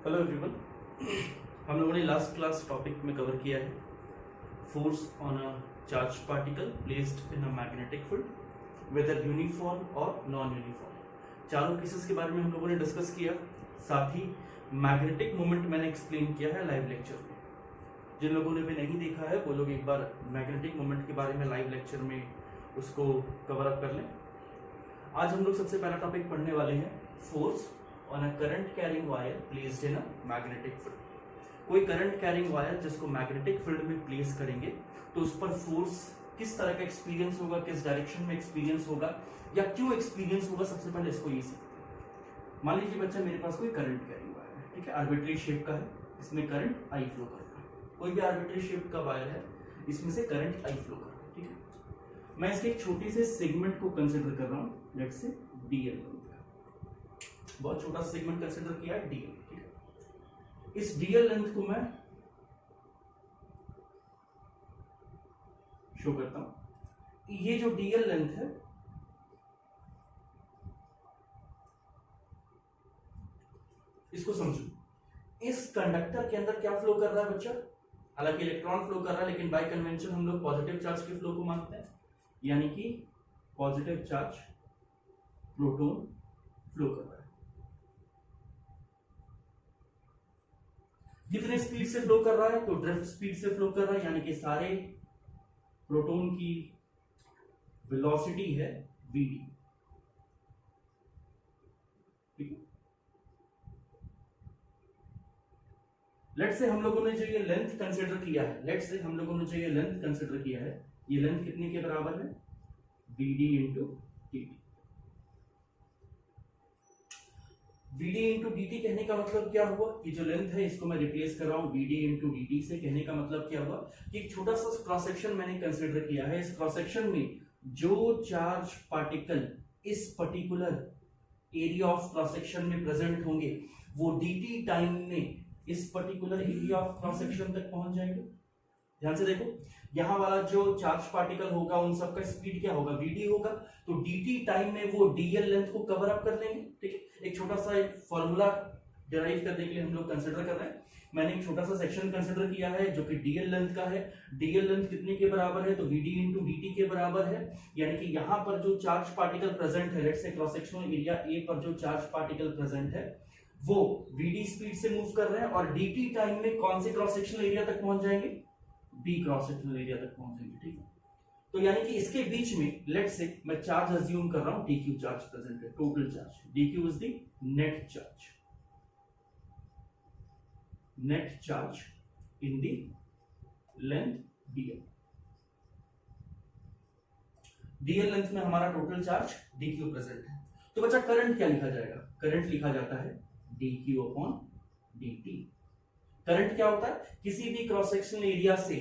Hello everyone. हम लोगों ने लास्ट क्लास टॉपिक में कवर किया है force on a charge particle placed in a magnetic field whether uniform और नॉन यूनिफॉर्म। चारों केसेस के बारे में हम लोगों ने डिस्कस किया। साथ ही मैग्नेटिक मोमेंट मैंने एक्सप्लेन किया है लाइव लेक्चर में। जिन लोगों ने भी नहीं देखा है वो लोग एक बार मैग्नेटिक मोमेंट के बारे में लाइव लेक्चर में उसको कवर अप कर लें। आज हम लोग सबसे पहला टॉपिक पढ़ने वाले हैं force on a current carrying wire placed in a magnetic field. कोई करंट कैरिंग वायर जिसको मैग्नेटिक फील्ड में प्लेस करेंगे तो उस पर फोर्स किस तरह का एक्सपीरियंस होगा, किस डायरेक्शन में एक्सपीरियंस होगा या क्यों एक्सपीरियंस होगा। सबसे पहले इसको ये सीखते हैं। मान लीजिए बच्चा मेरे पास कोई करंट कैरिंग वायर है, ठीक है, आर्बिट्री शेप का है, इसमें करंट आई फ्लो कर रहा है। कोई भी आर्बिट्री शेप का वायर है, इसमें से करंट आई फ्लो कर रहा है, ठीक है। मैं इसके एक छोटे से सेगमेंट को कंसिडर कर रहा हूं, लेट्स से डीएल। बहुत छोटा सेगमेंट कंसिडर किया है डीएल, ठीक है। इस डीएल लेंथ को मैं शो करता हूं। ये जो डीएल लेंथ है इसको समझो। इस कंडक्टर के अंदर क्या फ्लो कर रहा है बच्चा? हालांकि इलेक्ट्रॉन फ्लो कर रहा है, लेकिन बाय कन्वेंशन हम लोग पॉजिटिव चार्ज के फ्लो को मानते हैं, यानी कि पॉजिटिव चार्ज प्रोटॉन फ्लो कर रहा है। कितने स्पीड से फ्लो कर रहा है? तो ड्रिफ्ट स्पीड से फ्लो कर रहा है, यानी कि सारे प्रोटॉन की वेलोसिटी है वीडी, ठीक है। लेट्स से हम लोगों ने जो ये लेंथ कंसीडर किया है, लेट्स से हम लोगों ने जो ये लेंथ कंसीडर किया है, ये लेंथ कितने के बराबर है? V D into D T. V D into D T कहने का मतलब क्या हुआ कि जो लेंथ है इसको मैं रिप्लेस कर रहा हूं वीडी इंटू डीटी से। कहने का मतलब क्या हुआ कि एक छोटा सा क्रॉस सेक्शन मैंने कंसीडर किया है। इस क्रॉस सेक्शन में जो चार्ज पार्टिकल इस particular area of cross section में प्रेजेंट होंगे वो डीटी टाइम में इस particular area of cross section तक पहुंच जाएंगे। ध्यान से देखो, यहां वाला जो चार्ज पार्टिकल होगा उन सबका स्पीड क्या होगा? वीडी होगा। तो डीटी टाइम में वो डीएल लेंथ को कवर अप कर लेंगे, ठीक है। एक छोटा सा एक फॉर्मूला डिराइव करने के लिए हम लोग कंसीडर कर रहे हैं। मैंने एक छोटा सा सेक्शन कंसीडर किया है जो कि डीएल लेंथ का है। डीएल लेंथ कितने के बराबर है? तो वीडी इंटू डीटी के बराबर है, यानी कि यहां पर जो चार्ज पार्टिकल प्रेजेंट है, let's say cross sectional area A पर जो चार्ज पार्टिकल प्रेजेंट है वो वीडी स्पीड से मूव कर रहे हैं और डीटी टाइम में कौन से क्रॉस सेक्शनल एरिया तक पहुंच जाएंगे? बी क्रॉस सेक्शनल एरिया तक पहुंचेंगे, ठीक है। तो यानी कि इसके बीच में लेट्स से मैं चार्ज अज्यूम कर रहा हूं, डीक्यू चार्ज प्रेजेंट है, total charge. D Q is the net charge, net charge in the length D L. D L length में हमारा टोटल चार्ज डीक्यू प्रेजेंट है। तो बच्चा करंट क्या लिखा जाएगा? करंट लिखा जाता है डीक्यू अपॉन डीटी। करंट क्या होता है? किसी भी क्रॉस सेक्शनल एरिया से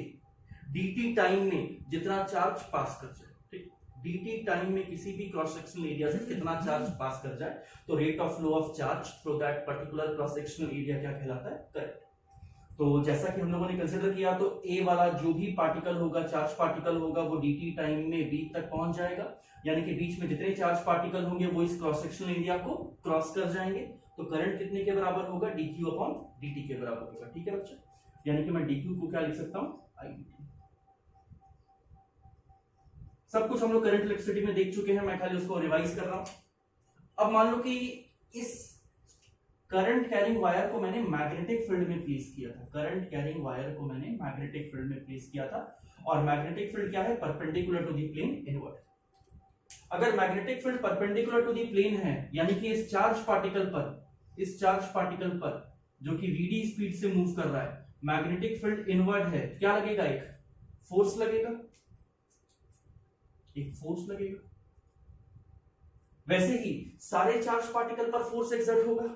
डीटी टाइम में जितना चार्ज पास कर जाए, ठीक। डीटी टाइम में किसी भी क्रॉस सेक्शनल एरिया से कितना चार्ज पास कर जाए तो rate of flow of charge through that particular cross sectional area क्या कहलाता है? करंट। तो जैसा कि हम लोगों ने कंसीडर किया, तो ए वाला जो भी पार्टिकल होगा, चार्ज पार्टिकल होगा, वो डीटी टाइम में बी तक पहुंच जाएगा, यानी कि बीच में जितने चार्ज पार्टिकल होंगे वो इस क्रॉस सेक्शनल एरिया को क्रॉस कर जाएंगे। तो करंट कितने के बराबर होगा? डीक्यू अपॉन डीटी के बराबर होगा, ठीक है बच्चा। यानी कि मैं डीक्यू को क्या लिख सकता हूं? I D. सब कुछ हम लोग करंट इलेक्ट्रिसिटी में देख चुके हैं, मैं खाली उसको रिवाइज कर रहा हूं। अब मान लो कि इस करंट कैरिंग वायर को मैंने मैग्नेटिक फील्ड में प्लेस किया था। करंट कैरिंग वायर को मैंने मैग्नेटिक फील्ड में प्लेस किया था और मैग्नेटिक फील्ड क्या है? Perpendicular to the plane inward. अगर magnetic field perpendicular to the plane है, यानी कि इस चार्ज पार्टिकल पर जो कि वीडी स्पीड से मूव कर रहा है, मैग्नेटिक फील्ड इनवर्ड है, क्या लगेगा? एक फोर्स लगेगा, एक फोर्स लगेगा। वैसे ही सारे चार्ज पार्टिकल पर फोर्स एक्सर्ट होगा,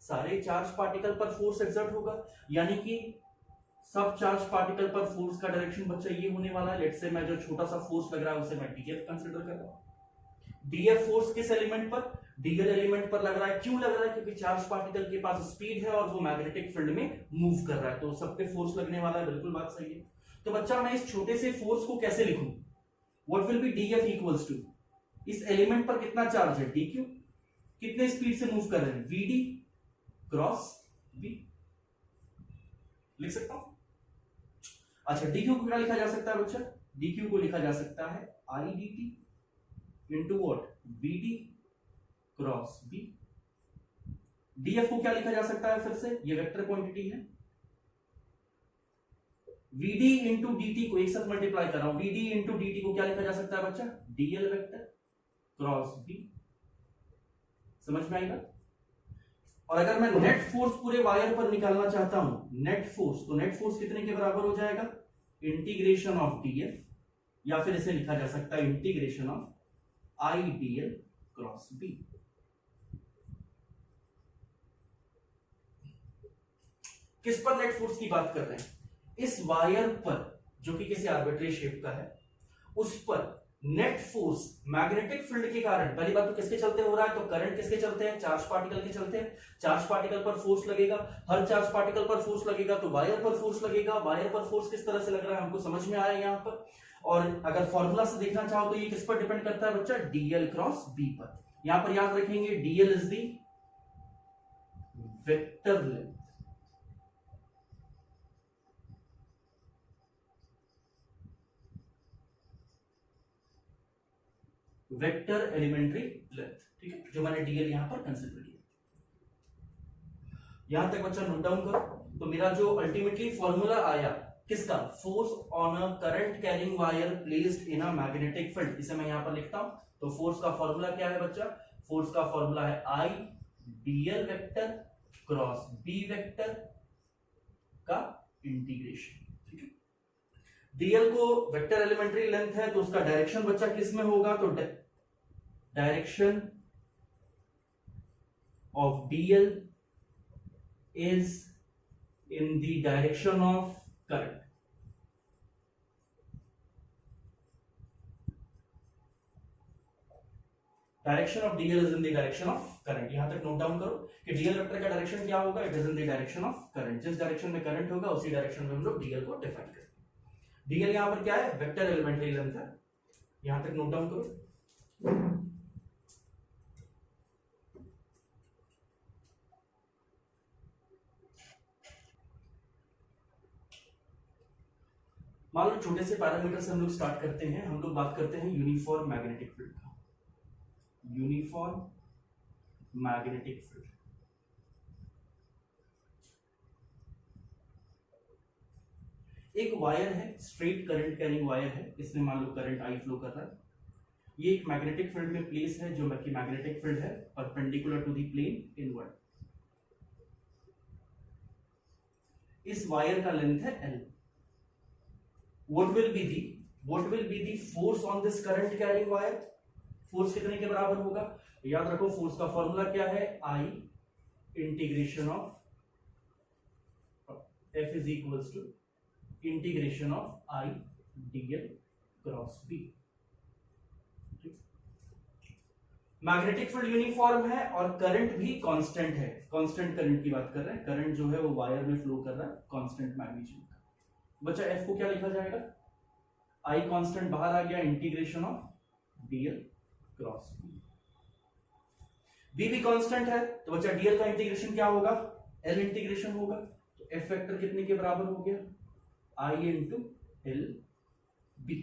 सारे चार्ज पार्टिकल पर फोर्स एक्सर्ट होगा, यानी कि सब चार्ज पार्टिकल पर फोर्स का डायरेक्शन बच्चा ये होने वाला है। लेट्स से मैं जो छोटा सा फोर्स लग रहा है उसे मैं डीएफ कंसीडर कर रहा हूं। डीएफ फोर्स किस एलिमेंट पर? डीएल एलिमेंट पर लग रहा है। क्यों लग रहा है? क्योंकि चार्ज पार्टिकल के पास स्पीड है और वो मैग्नेटिक फील्ड में मूव कर रहा है, तो सब पे फोर्स लगने वाला है। बिल्कुल बात सही है। तो बच्चा मैं इस छोटे से फोर्स को कैसे लिखूं? What will be D F equals to, इस एलिमेंट पर कितना चार्ज है? डीक्यू। कितने स्पीड से मूव कर रहे हैं? V D cross B. लिख सकता हूं? अच्छा, डी क्यू को क्या लिखा जा सकता है बच्चा? डी क्यू को लिखा जा सकता है I D T into what, B D cross B. D F को क्या लिखा जा सकता है? फिर से ये वेक्टर क्वांटिटी है, vd इंटू dt को एक साथ मल्टीप्लाई कर रहा हूं, vd इंटू dt को क्या लिखा जा सकता है बच्चा? dl vector cross b। समझ में आई बात? और अगर मैं नेट फोर्स पूरे वायर पर निकालना चाहता हूं, नेट फोर्स, तो नेट फोर्स कितने के बराबर हो जाएगा? इंटीग्रेशन ऑफ df, या फिर इसे लिखा जा सकता है integration of I dl cross b। किस पर नेट फोर्स की बात कर रहे हैं? इस वायर पर जो कि किसी आर्बिट्री शेप का है, उस पर नेट फोर्स मैग्नेटिक फील्ड के कारण, पहली बात तो किसके चलते हो रहा है? तो करंट किसके चलते हैं? चार्ज पार्टिकल के चलते हैं। चार्ज पार्टिकल पर फोर्स लगेगा, हर चार्ज पार्टिकल पर फोर्स लगेगा तो वायर पर फोर्स लगेगा। वायर पर फोर्स किस तरह से लग रहा है हमको समझ में आया यहाँ पर। और अगर फॉर्मूला से देखना चाहो तो ये किस पर डिपेंड करता है बच्चा? डीएल क्रॉस बी पर। यहां पर याद रखेंगे D L is the vector length, vector elementary length, ठीक है, जो मैंने डीएल यहां पर कंसीडर किया। यहां तक बच्चा नोट डाउन करो। तो मेरा जो अल्टीमेटली फॉर्मूला आया किसका? Force on a current carrying wire placed in a magnetic field, इसे मैं यहां पर लिखता हूं। तो फोर्स का फॉर्मूला क्या है बच्चा? फोर्स का फॉर्मूला है I dl vector cross b vector का इंटीग्रेशन। डीएल को वेक्टर एलिमेंट्री लेंथ है तो उसका डायरेक्शन बच्चा किस में होगा? तो direction of dl is in the direction of current. Direction of dl is in the direction of current. यहां तक नोट डाउन करो कि डीएल वेक्टर का डायरेक्शन क्या होगा? It is in the direction of current. जिस डायरेक्शन में current होगा उसी डायरेक्शन में हम लोग डीएल को डिफाइन करेंगे। डीएल यहां पर क्या है? वेक्टर एलिमेंट्री लेंथ है। यहां तक नोट डाउन करो। मान लो छोटे से पैरामीटर से हम लोग स्टार्ट करते हैं। हम लोग बात करते हैं यूनिफॉर्म मैग्नेटिक फील्ड का। यूनिफॉर्म मैग्नेटिक फील्ड, एक वायर है, स्ट्रेट करंट कैरिंग वायर है, इसमें मान लो करंट आई फ्लो कर रहा है। ये एक मैग्नेटिक फील्ड में प्लेस है, जो कि मैग्नेटिक फील्ड है perpendicular to the plane inward. इस वायर का लेंथ है L। What will be the force on this current carrying wire? Force कितने के बराबर होगा? याद रखो फोर्स का फॉर्मूला क्या है? I integration of F is equals to integration of I dl cross B। Magnetic field uniform है और करंट भी कांस्टेंट है। कांस्टेंट करंट की बात कर रहे हैं। करंट जो है वो वायर में फ्लो कर रहा है कांस्टेंट मैग्नीट्यूड का। बच्चा F को क्या लिखा जाएगा? I कांस्टेंट बाहर आ गया, integration of dl cross B। B भी कांस्टेंट है तो बच्चा dl का इंटीग्रेशन क्या होगा? L इंटीग्रेशन होगा। तो F वेक्टर कितने के बराबर हो गया? I into L B।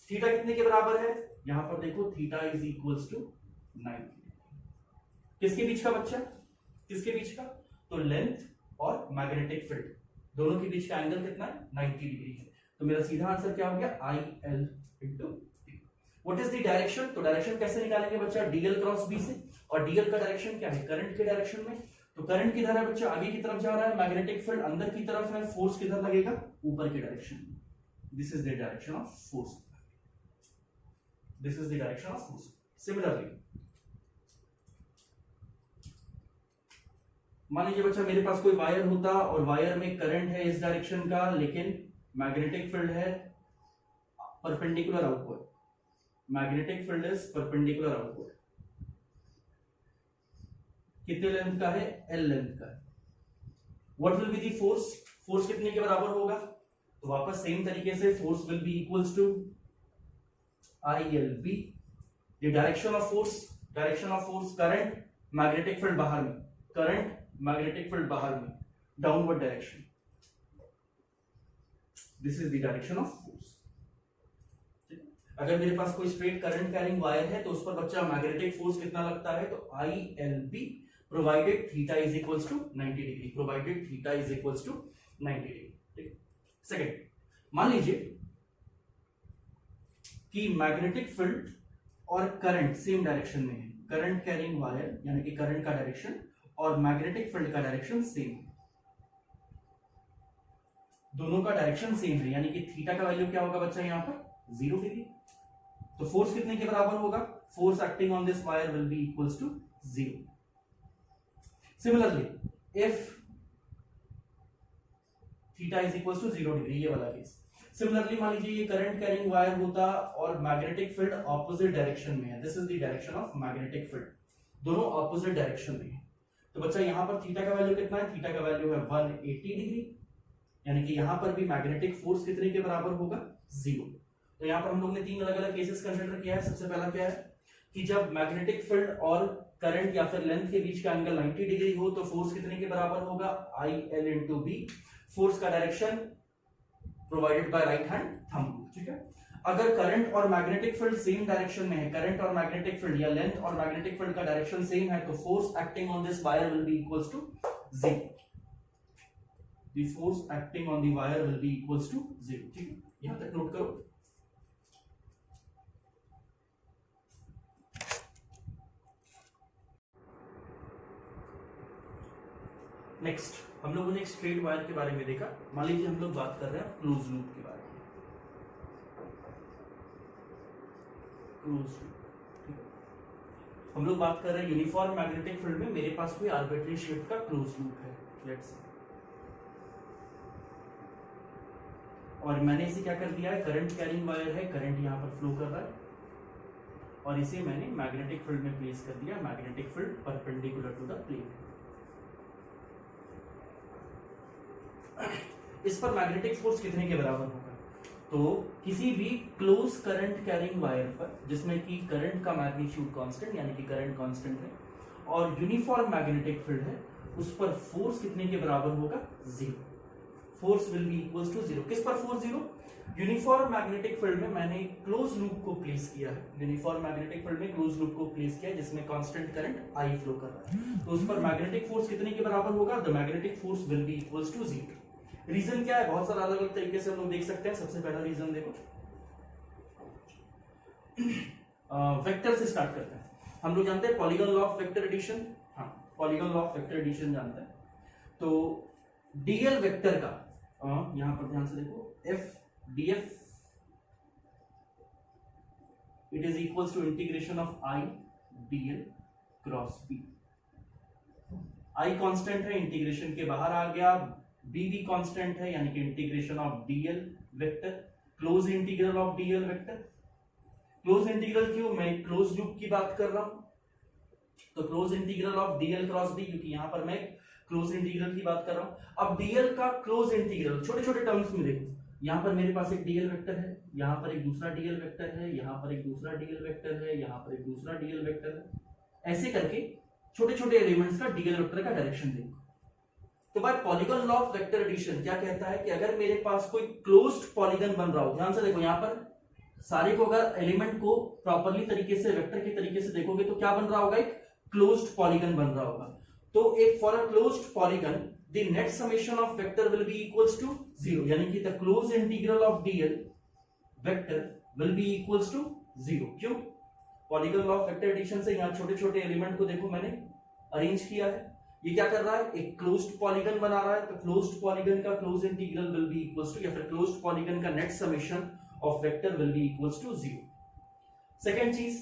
Theta कितने के बराबर है? यहां पर देखो थीटा इज इक्वल्स टू 90। किसके बीच का बच्चा? किसके बीच का? तो लेंथ और मैग्नेटिक फील्ड दोनों के बीच का एंगल कितना है? 90 डिग्री है। तो मेरा सीधा आंसर क्या हो गया? I L into B. What is the direction? तो डायरेक्शन कैसे निकालेंगे बच्चा? डीएल क्रॉस बी से। और डीएल का डायरेक्शन क्या है? करंट के डायरेक्शन में। तो करंट किधर है बच्चा? आगे की तरफ जा रहा है। मैग्नेटिक फील्ड अंदर की तरफ है। फोर्स किधर लगेगा? ऊपर की डायरेक्शन में। This is the direction of force. This is the direction of force. Similarly मान लीजिए बच्चा मेरे पास कोई वायर होता और वायर में करंट है इस डायरेक्शन का, लेकिन मैग्नेटिक फील्ड है perpendicular outward. Magnetic field is perpendicular outward. कितने लेंथ का है? एल लेंथ का है। What will be the force? Force कितने के बराबर होगा? तो वापस सेम तरीके से force will be equals to I L B. The direction of force, current, magnetic field बाहर में, करंट मैग्नेटिक फील्ड बाहर में, downward direction, this is the direction of force. अगर मेरे पास कोई स्ट्रेट करंट कैरिंग वायर है तो उस पर बच्चा मैग्नेटिक फोर्स कितना लगता है, तो ILB provided theta is equals to 90 degree, provided theta is equals to 90 degree. ठीक, सेकंड, मान लीजिए कि मैग्नेटिक फील्ड और करंट सेम डायरेक्शन में है, करंट कैरिंग वायर यानी कि करंट का डायरेक्शन और मैग्नेटिक फील्ड का डायरेक्शन सेम है, दोनों का डायरेक्शन सेम है, यानी कि थीटा का वैल्यू क्या होगा बच्चा यहां पर 0 डिग्री। तो फोर्स कितने के बराबर होगा, force acting on this wire will be equals to 0। Similarly if theta is equals to 0 degree, ये वाला केस। सिमिलरली मान लीजिए ये करंट कैरिंग वायर होता और मैग्नेटिक फील्ड ऑपोजिट डायरेक्शन में है, this is the direction of magnetic field, दोनों ऑपोजिट डायरेक्शन में है। तो बच्चा यहां पर थीटा का वैल्यू कितना है, थीटा का वैल्यू है 180 डिग्री, यानी कि यहां पर भी मैग्नेटिक फोर्स कितने के बराबर होगा, 0। तो यहां पर हम लोग ने तीन अलग अलग केसेस कंसीडर किया है। सबसे पहला क्या है कि जब मैग्नेटिक फील्ड और करंट या फिर लेंथ के बीच का एंगल 90 डिग्री हो तो फोर्स कितने के बराबर होगा, IL इंटू B, फोर्स का direction provided by right hand thumb rule. ठीक है, अगर करंट और मैग्नेटिक फील्ड सेम डायरेक्शन में है, करंट और मैग्नेटिक फील्ड या लेंथ और मैग्नेटिक फील्ड का डायरेक्शन सेम है, तो force acting on this wire will be equals to 0। The force acting on the wire will be equals to 0। ठीक है, यहां तक नोट करो। नेक्स्ट हम लोगों ने एक स्ट्रेट वायर के बारे में देखा। मान लीजिए हम लोग बात कर रहे हैं क्लोज लूप के बारे में, क्लोज लूप। ठीक है, हम लोग बात कर रहे हैं यूनिफॉर्म मैग्नेटिक फील्ड में मेरे पास कोई आर्बिट्ररी शेप का क्लोज लूप है, लेट्स से, और मैंने इसे क्या कर दिया है, करंट कैरिंग वायर है, करंट यहां पर फ्लो कर रहा है और इसे मैंने मैग्नेटिक फील्ड में प्लेस कर दिया, magnetic field perpendicular to the plane. इस पर मैग्नेटिक फोर्स कितने के बराबर होगा, तो किसी भी क्लोज करंट कैरिंग वायर पर जिसमें कि करंट का मैग्नीट्यूड कांस्टेंट यानी कि करंट कांस्टेंट है और यूनिफॉर्म मैग्नेटिक फील्ड है, उस पर फोर्स कितने के बराबर होगा, 0। Force will be equals to 0। किस पर फोर्स 0, यूनिफॉर्म मैग्नेटिक फील्ड में मैंने क्लोज लूप को प्लेस किया है, यूनिफॉर्म मैग्नेटिक फील्ड में क्लोज लूप को प्लेस किया है जिसमें कांस्टेंट करंट I फ्लो कर रहा है, तो उस पर मैग्नेटिक फोर्स कितने के बराबर होगा, the magnetic force will be equals to 0। Reason क्या है, बहुत सारा अलग अलग तरीके से हम लोग देख सकते हैं। सबसे पहला रीजन देखो, वेक्टर से स्टार्ट करते हैं। हम लोग जानते हैं polygon law of vector addition, हाँ polygon law of vector addition जानते हैं। तो डीएल वेक्टर का यहां पर ध्यान से देखो, F D F it is equals to integration of I DL cross B. I constant है, इंटीग्रेशन के बाहर आ गया, बी भी कांस्टेंट है यानी कि integration of D L vector, close integral of D L vector. Close integral क्यों, मैं क्लोज लूप की बात कर रहा हूं, तो close integral of D L cross B, क्योंकि यहां पर मैं क्लोज इंटीग्रल की बात कर रहा हूं। अब डीएल का क्लोज इंटीग्रल छोटे छोटे टर्म्स में देखो, यहां पर मेरे पास एक डीएल वेक्टर है, यहां पर एक दूसरा डीएल वेक्टर है, यहां पर एक दूसरा डीएल वेक्टर है, यहां पर एक दूसरा डीएल वेक्टर है, ऐसे करके छोटे छोटे एलिमेंट्स का डीएल वेक्टर का डायरेक्शन देखो। तो by polygon law of vector addition क्या कहता है कि अगर मेरे पास कोई क्लोज्ड पॉलीगन बन रहा हो, ध्यान से देखो यहां पर सारे को अगर एलिमेंट को प्रॉपर्ली तरीके से वेक्टर के तरीके से देखोगे तो क्या बन रहा होगा, एक क्लोज्ड पॉलीगन बन रहा होगा। तो एक for a closed polygon the net summation of vector will be equals to 0, यानी कि the close integral of D L vector will be equals to 0। क्यों, polygon law of vector addition से यहां छोटे छोटे एलिमेंट को देखो मैंने अरेंज किया है, ये क्या कर रहा है, एक क्लोज्ड पॉलीगन बना रहा है, तो क्लोज्ड पॉलीगन का close integral will be equals to, या फिर क्लोज्ड पॉलीगन का net summation of vector will be equals to 0। Second चीज,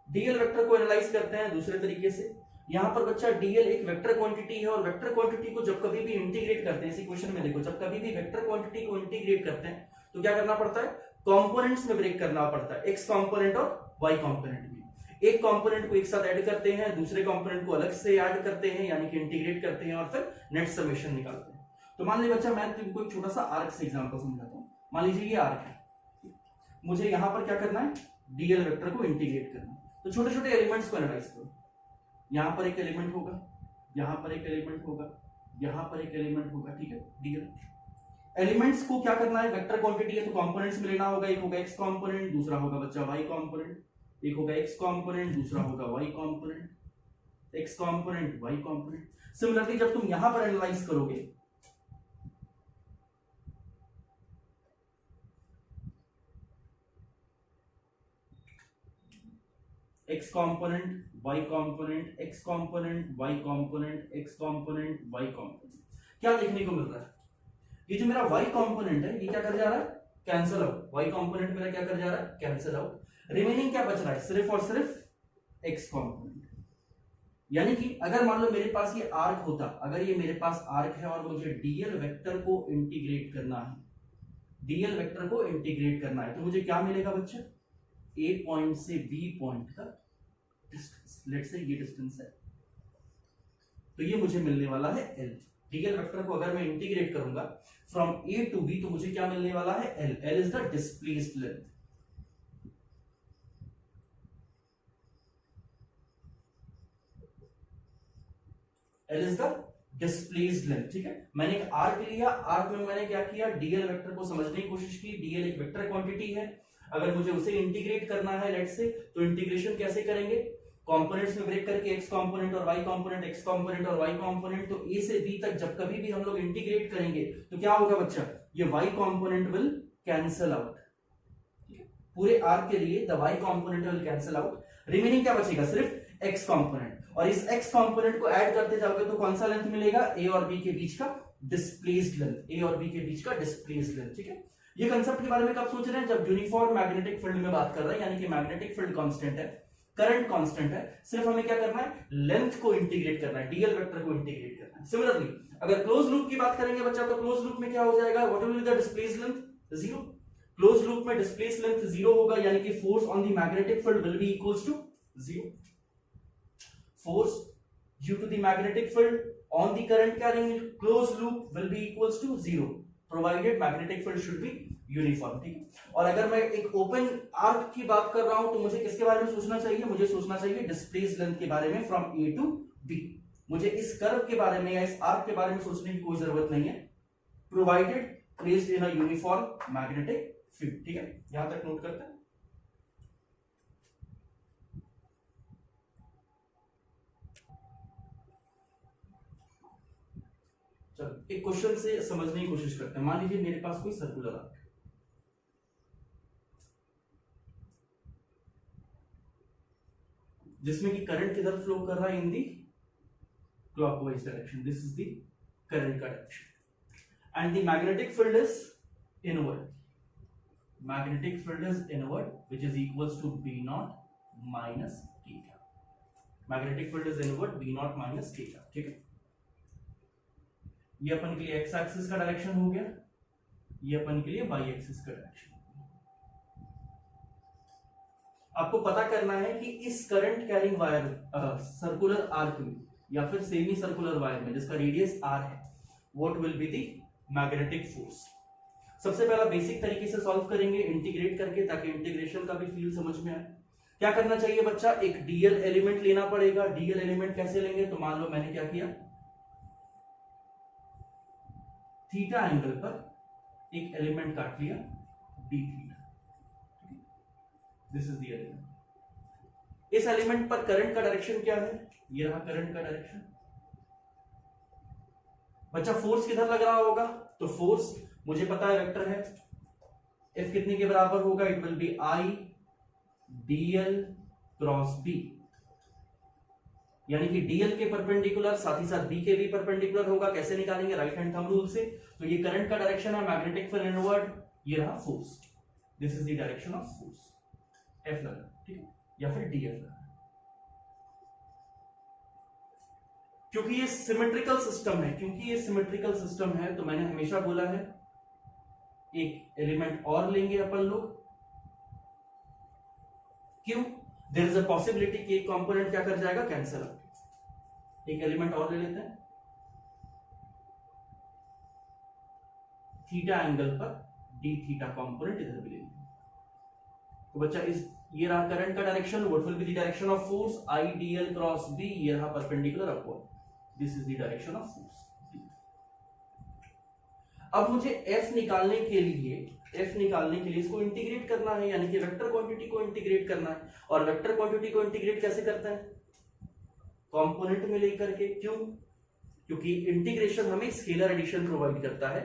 डीएल वेक्टर को एनालाइज करते हैं दूसरे तरीके से। यहां पर बच्चा डीएल एक वेक्टर क्वांटिटी है और वेक्टर क्वांटिटी को जब कभी भी इंटीग्रेट करते हैं, इस इक्वेशन में देखो, जब कभी भी वेक्टर क्वांटिटी को इंटीग्रेट करते हैं तो क्या करना पड़ता है, कंपोनेंट्स में ब्रेक करना पड़ता है, एक्स कंपोनेंट और वाई कंपोनेंट में। एक कंपोनेंट को एक साथ ऐड करते हैं, दूसरे कंपोनेंट को अलग से ऐड करते हैं, यानी कि इंटीग्रेट करते हैं और फिर नेट समेशन निकालते हैं। तो मान लीजिए बच्चा, मैं तुमको एक छोटा सा आर्क से एग्जांपल समझाता हूं। मान लीजिए ये आर्क है, मुझे यहां पर क्या करना है, डीएल वेक्टर को इंटीग्रेट करना है। तो छोटे छोटे एलिमेंट्स को एनालाइज करो, यहां पर एक एलिमेंट होगा, यहाँ पर एक एलिमेंट होगा, यहाँ पर एक एलिमेंट होगा, ठीक है। डीएल एलिमेंट्स को क्या करना है, वेक्टर क्वांटिटी है तो कंपोनेंट्स में लेना होगा। एक होगा एक्स कंपोनेंट, दूसरा होगा बच्चा वाई कंपोनेंट। एक होगा एक्स कंपोनेंट, दूसरा होगा Y component, X component Y component. Similarly जब तुम यहां पर एनालाइज करोगे, X component Y component, X component Y component, X component Y component, क्या देखने को मिल रहा है, ये जो मेरा y कंपोनेंट है ये क्या कर जा रहा है, कैंसिल आउट। y कंपोनेंट मेरा क्या कर जा रहा है, कैंसिल आउट। रिमेनिंग क्या बच रहा है, सिर्फ और सिर्फ x कंपोनेंट। यानी कि अगर मान लो मेरे पास ये आर्क होता, अगर ये मेरे पास आर्क है और मुझे डीएल वेक्टर को इंटीग्रेट करना है, डीएल वेक्टर को इंटीग्रेट करना है, तो मुझे क्या मिलेगा बच्चा, a पॉइंट से b पॉइंट का डिस्टेंस। लेट्स से ये डिस्टेंस है, तो ये मुझे मिलने वाला है l। डीएल वेक्टर को अगर मैं इंटीग्रेट करूंगा फ्रॉम a टू b तो मुझे क्या मिलने वाला है, l। l is the displaced length. L is the displaced length, ठीक है। मैंने एक आर्क लिया, आर्क में मैंने क्या किया, डीएल वेक्टर को समझने की कोशिश की। डीएल एक वेक्टर क्वांटिटी है, अगर मुझे उसे इंटीग्रेट करना है लेट्स से, तो इंटीग्रेशन कैसे करेंगे, कंपोनेंट्स में ब्रेक करके एक्स कंपोनेंट और वाई कंपोनेंट, एक्स कंपोनेंट और वाई कंपोनेंट। तो ए से बी तक जब कभी भी हम लोग इंटीग्रेट करेंगे तो क्या होगा बच्चा, ये Y component will cancel out. पूरे आर्क के लिए the Y component will cancel out. Remaining क्या बचेगा, सिर्फ एक्स कंपोनेंट। और इस एक्स कंपोनेंट को ऐड करते जाओगे तो कौन सा लेंथ मिलेगा, ए और बी के बीच का डिस्प्लेस्ड लेंथ, ए और बी के बीच का डिस्प्लेस्ड लेंथ, ठीक है। ये कंसेप्ट के बारे में कब सोच रहे हैं, जब यूनिफॉर्म मैग्नेटिक फील्ड में बात कर रहे हैं, यानी कि मैग्नेटिक फील्ड कांस्टेंट है, करंट कांस्टेंट है, सिर्फ हमें क्या करना है, लेंथ को इंटीग्रेट करना है, डीएल वेक्टर को इंटीग्रेट करना है। सिमिलरली अगर क्लोज लूप की बात करेंगे बच्चा, तो क्लोज लूप में क्या हो जाएगा, what will be the displaced length, zero. Close loop में डिस्प्लेस्ड लेंथ जीरो होगा, यानी कि force on the magnetic field will be equals to zero. Force due to the magnetic field on the current carrying closed loop will be equals to zero, provided magnetic field should be uniform, ठीक है। और अगर मैं एक open arc की बात कर रहा हूं तो मुझे किसके बारे में सोचना चाहिए, मुझे सोचना चाहिए डिस्प्लेस्ड लेंथ के बारे में फ्रॉम ए टू बी। मुझे इस कर्व के बारे में या इस आर्क के बारे में सोचने की कोई जरूरत नहीं है, provided placed in a uniform magnetic field, ठीक है। यहां तक नोट करते हैं। चलो एक क्वेश्चन से समझने की कोशिश करते हैं। मान लीजिए मेरे पास कोई सर्कुलर आर्क है, जिसमें कि करंट किधर फ्लो कर रहा है, in the clockwise direction. This is the current का direction and the magnetic field is inward. Magnetic field is inward which is equals to b naught minus theta. Magnetic field is inward b naught minus theta, ठीक है। ये अपन के लिए x axis का direction हो गया, ये अपन के लिए वाई एक्सिस का डायरेक्शन। आपको पता करना है कि इस current carrying wire circular arc में या फिर सेमी सर्कुलर वायर में जिसका रेडियस आर है, what will be the magnetic force. सबसे पहला बेसिक तरीके से सॉल्व करेंगे इंटीग्रेट करके, ताकि इंटीग्रेशन का भी फील समझ में आए। क्या करना चाहिए बच्चा, एक डीएल एलिमेंट लेना पड़ेगा। डीएल एलिमेंट कैसे लेंगे, तो मान लो मैंने क्या किया, थीटा एंगल पर एक एलिमेंट काट लिया D theta, this is the element. इस एलिमेंट पर करंट का डायरेक्शन क्या है, ये रहा करंट का डायरेक्शन। बच्चा फोर्स किधर लग रहा होगा, तो फोर्स मुझे पता है वेक्टर है, एफ कितने के बराबर होगा, it will be I DL cross B, यानी कि डीएल के परपेंडिकुलर साथ ही साथ बी के भी परपेंडिकुलर होगा। कैसे निकालेंगे, राइट हैंड थंब रूल से। तो ये करंट का डायरेक्शन है, मैग्नेटिक फील्ड इनवर्ड, ये रहा force, this is the direction of force, F लगा, ठीक है, या फिर डीएफ लगा। क्योंकि ये सिमेट्रिकल सिस्टम है, तो मैंने हमेशा बोला है एक एलिमेंट और लेंगे अपन लोग। क्यों, देयर इज अ पॉसिबिलिटी कि एक कंपोनेंट क्या कर जाएगा, कैंसिल आउट। एक एलिमेंट और ले लेते हैं, थीटा एंगल पर डी थीटा कंपोनेंट इधर भी लेंगे। तो बच्चा इस ये रहा करंट का direction, what will be the direction of force, I DL cross B, ये रहा perpendicular upward. This is the direction of force. अब मुझे F निकालने के लिए इसको इंटीग्रेट करना है, यानी कि वेक्टर क्वांटिटी को इंटीग्रेट करना है। और वेक्टर क्वांटिटी को इंटीग्रेट कैसे करते हैं? कंपोनेंट में लेकर के। क्यों? क्योंकि इंटीग्रेशन हमें स्केलर एडिशन प्रोवाइड करता है,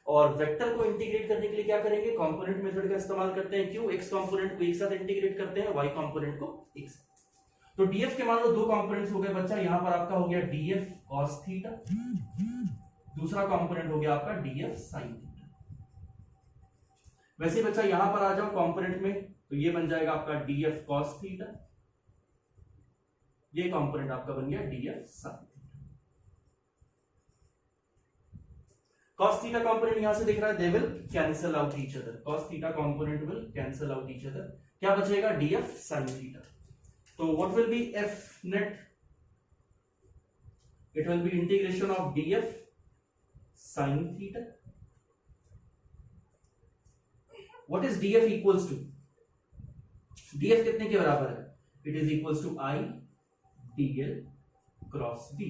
और वेक्टर को इंटीग्रेट करने के लिए क्या करेंगे? कंपोनेंट मेथड का इस्तेमाल करते हैं। क्यों? एक्स कंपोनेंट को एक साथ इंटीग्रेट करते हैं, वाई कंपोनेंट को एक साथ। तो डीएफ के मान लो दो कंपोनेंट्स हो गए बच्चा, यहां पर आपका हो गया डीएफ कॉस थीटा, दूसरा कंपोनेंट हो गया आपका डीएफ साइन थीटा। वैसे बच्चा यहां पर आ जाओ कंपोनेंट में, तो ये बन जाएगा आपका डीएफ कॉस थीटा, ये कंपोनेंट आपका बन गया df sine theta. cos theta component यहां से दिख रहा है, they will cancel out each other, cos theta component will cancel out each other. क्या बचेगा? df sin theta. तो what will be f net? It will be integration of df sin theta. What is df equals to? df कितने के बराबर है? It is equals to i dl cross b।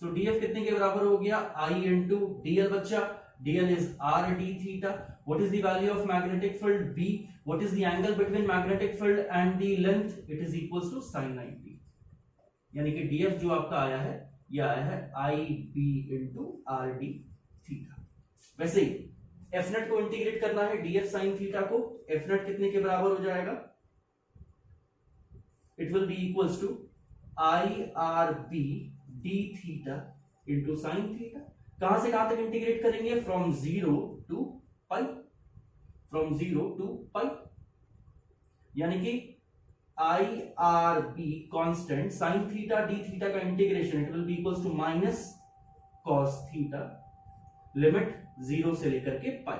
So df कितने के बराबर हो गया? I इंटू dl बच्चा, dl is r d theta. What is the value of magnetic field B? What is the angle between magnetic field and the length? It is equals to sin 90। यानी कि df जो आपका आया है, ये आया है I B into r d theta. वैसे ही f net को इंटीग्रेट करना है df sin थीटा को, f net कितने के बराबर हो जाएगा? It will be equals to I r b d theta into sine theta. कहां से कहां तक इंटीग्रेट करेंगे? From zero to pi, from zero to pi, यानी कि I r b constant sine theta D theta का integration, it will be equals to minus cos theta, limit zero से लेकर के पाई,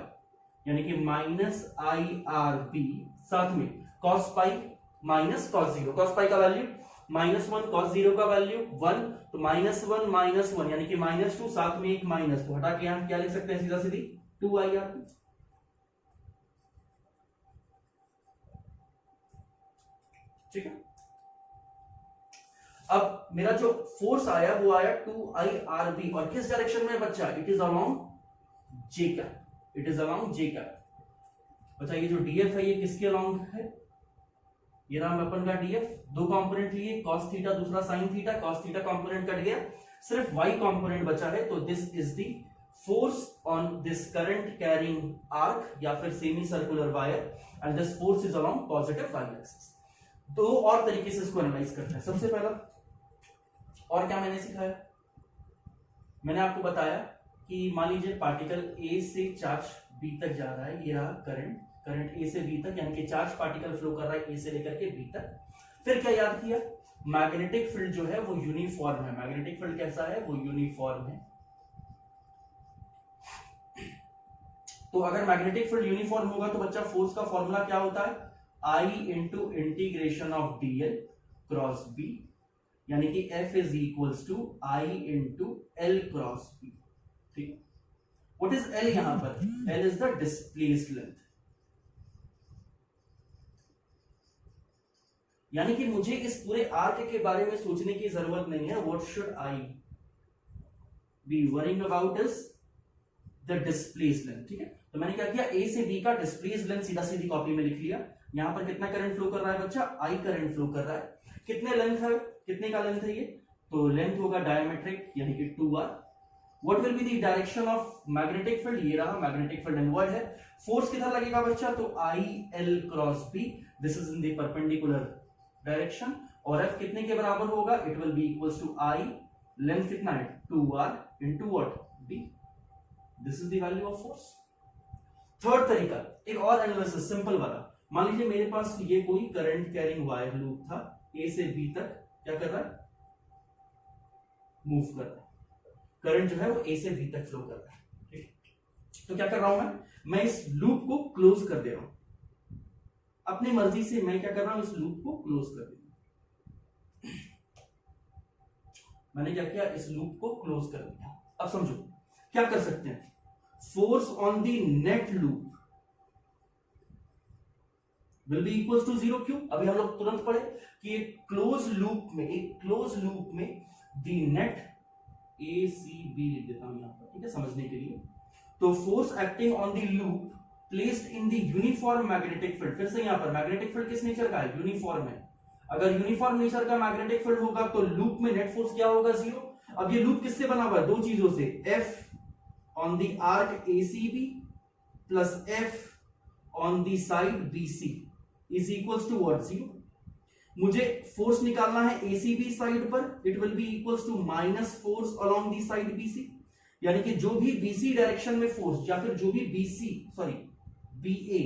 यानी कि माइनस आई आर बी, साथ में cos pi minus cos zero, cos pi का वैल्यू -1, कॉस जीरो का वैल्यू 1, तो -1 यानी कि -2, साथ में एक माइनस, तो हटा के यहां क्या लिख सकते हैं? सीधा सीधी 2ir। ठीक है। अब मेरा जो फोर्स आया वो आया 2irb, और किस डायरेक्शन में बच्चा? It is along J cap, it is along J cap. बच्चा ये जो डीएफ है ये किसके अलोंग है? ये रहा अपन का डीएफ, दो कंपोनेंट लिए, cos थीटा दूसरा sin theta, cos theta component cut गया, सिर्फ y कंपोनेंट बचा है। तो this is the force on this current carrying arc या फिर semi circular wire, and this force is along positive y axis. दो और तरीके से इसको एनालाइज करते हैं। सबसे पहला और क्या मैंने सिखाया? मैंने आपको बताया कि मान लीजिए पार्टिकल A से चार्ज B तक जा रहा है, ये रहा करंट A से B तक, यानी कि चार्ज पार्टिकल फ्लो कर रहा है A से लेकर के B तक। फिर क्या याद किया? मैग्नेटिक फील्ड जो है वो यूनिफॉर्म है। मैग्नेटिक फील्ड कैसा है? वो यूनिफॉर्म है। तो अगर मैग्नेटिक फील्ड यूनिफॉर्म होगा तो बच्चा फोर्स का फॉर्मूला क्या होता है? I into integration of dl cross b, यानी कि F is equals to I into L cross b। ठीक। व्हाट इज L यहां पर? L is the displaced length, यानी कि मुझे इस पूरे आर्क के बारे में सोचने की जरूरत नहीं है। What should I be worrying about is the displaced length. ठीक है, तो मैंने क्या किया? ए से बी का डिस्प्लेस्ड लेंथ सीधा सीधी कॉपी में लिख लिया। यहां पर कितना करंट फ्लो कर रहा है बच्चा? आई करंट फ्लो कर रहा है। कितने लेंथ है? कितने का लेंथ है ये? तो लेंथ होगा डायमेट्रिक, यानी कि 2r। What will be the direction of magnetic field? ये रहा मैग्नेटिक फील्ड इनवर्ड है। फोर्स किधर लगेगा बच्चा? तो I L cross B, this is in the perpendicular direction. और F कितने के बराबर होगा? It will be equals to I, length कितना है? 2r into what? B। This is the value of force. Third तरीका, एक और एनालिसिस सिंपल वाला। मान लीजिए मेरे पास ये कोई करंट कैरिंग वायर लूप था, A से B तक क्या कर रहा है? मूव कर रहा है। करंट जो है वो A से B तक फ्लो कर रहा है। ठीक, तो क्या कर रहा हूं मैं इस लूप को क्लोज कर दे रहा हूं। अपनी मर्जी से मैं क्या कर रहा हूं? इस लूप को क्लोज कर दिया। मैंने क्या किया? इस लूप को क्लोज कर दिया। अब समझो क्या कर सकते हैं? Force on the net loop will be equals to zero. क्यों? अभी हम लोग तुरंत पढ़े कि एक क्लोज लूप में the net A C B लिख देता हूं यहां पर, ठीक है, समझने के लिए। तो force acting on the loop placed in the uniform magnetic field, फिर से यहां पर मैग्नेटिक फील्ड किस नेचर का है? यूनिफॉर्म है। अगर यूनिफॉर्म नेचर का मैग्नेटिक फील्ड होगा तो लूप में नेट फोर्स क्या होगा? जीरो। अब ये लूप किससे बना हुआ है? दो चीजों से, F on the arc ACB plus F on the side BC is equals to what? Zero. मुझे फोर्स निकालना है एसीबी साइड पर, it will be equals to minus force along the side BC, यानी कि जो भी बीसी डायरेक्शन में force या फिर जो भी बीए,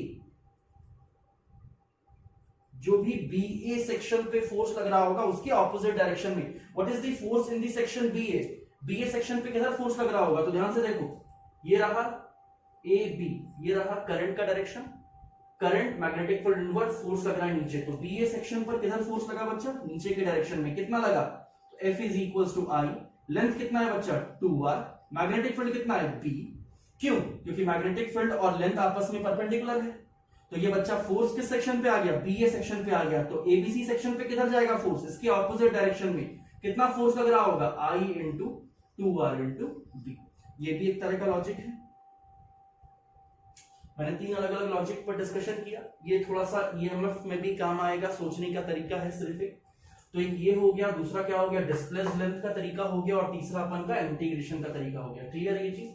जो भी बीए सेक्शन पे फोर्स लग रहा होगा उसके ऑपोजिट डायरेक्शन में, what is the force in the section BA section पे किधर फोर्स लग रहा होगा? तो ध्यान से देखो, ये रहा ए बी, ये रहा करंट का direction, current magnetic field inward, force लग रहा है नीचे, तो बीए सेक्शन पर किधर फोर्स लगा बच्चा? नीचे के डायरेक्शन में। कितना लगा? तो F is equals to I, length कितना है बच्चा? 2r, मैग्नेटिक फील्ड कितना है? b। क्यों? क्योंकि मैग्नेटिक फील्ड और लेंथ आपस में परपेंडिकुलर है। तो ये बच्चा फोर्स किस सेक्शन पे आ गया? बीए सेक्शन पे आ गया। तो एबीसी सेक्शन पे किधर जाएगा फोर्स? इसके ऑपोजिट डायरेक्शन में। कितना फोर्स लग रहा होगा? I into 2r into B. ये भी एक तरह का लॉजिक है। मैंने 3 अलग अलग लॉजिक पर डिस्कशन किया, ये थोड़ा सा ईएमएफ में भी काम आएगा, सोचने का तरीका है सिर्फ एक। तो ये हो गया, दूसरा क्या हो गया? डिस्प्लेस्ड लेंथ का तरीका हो गया, और तीसरा अपन का इंटीग्रेशन का तरीका हो गया। क्लियर है ये चीज?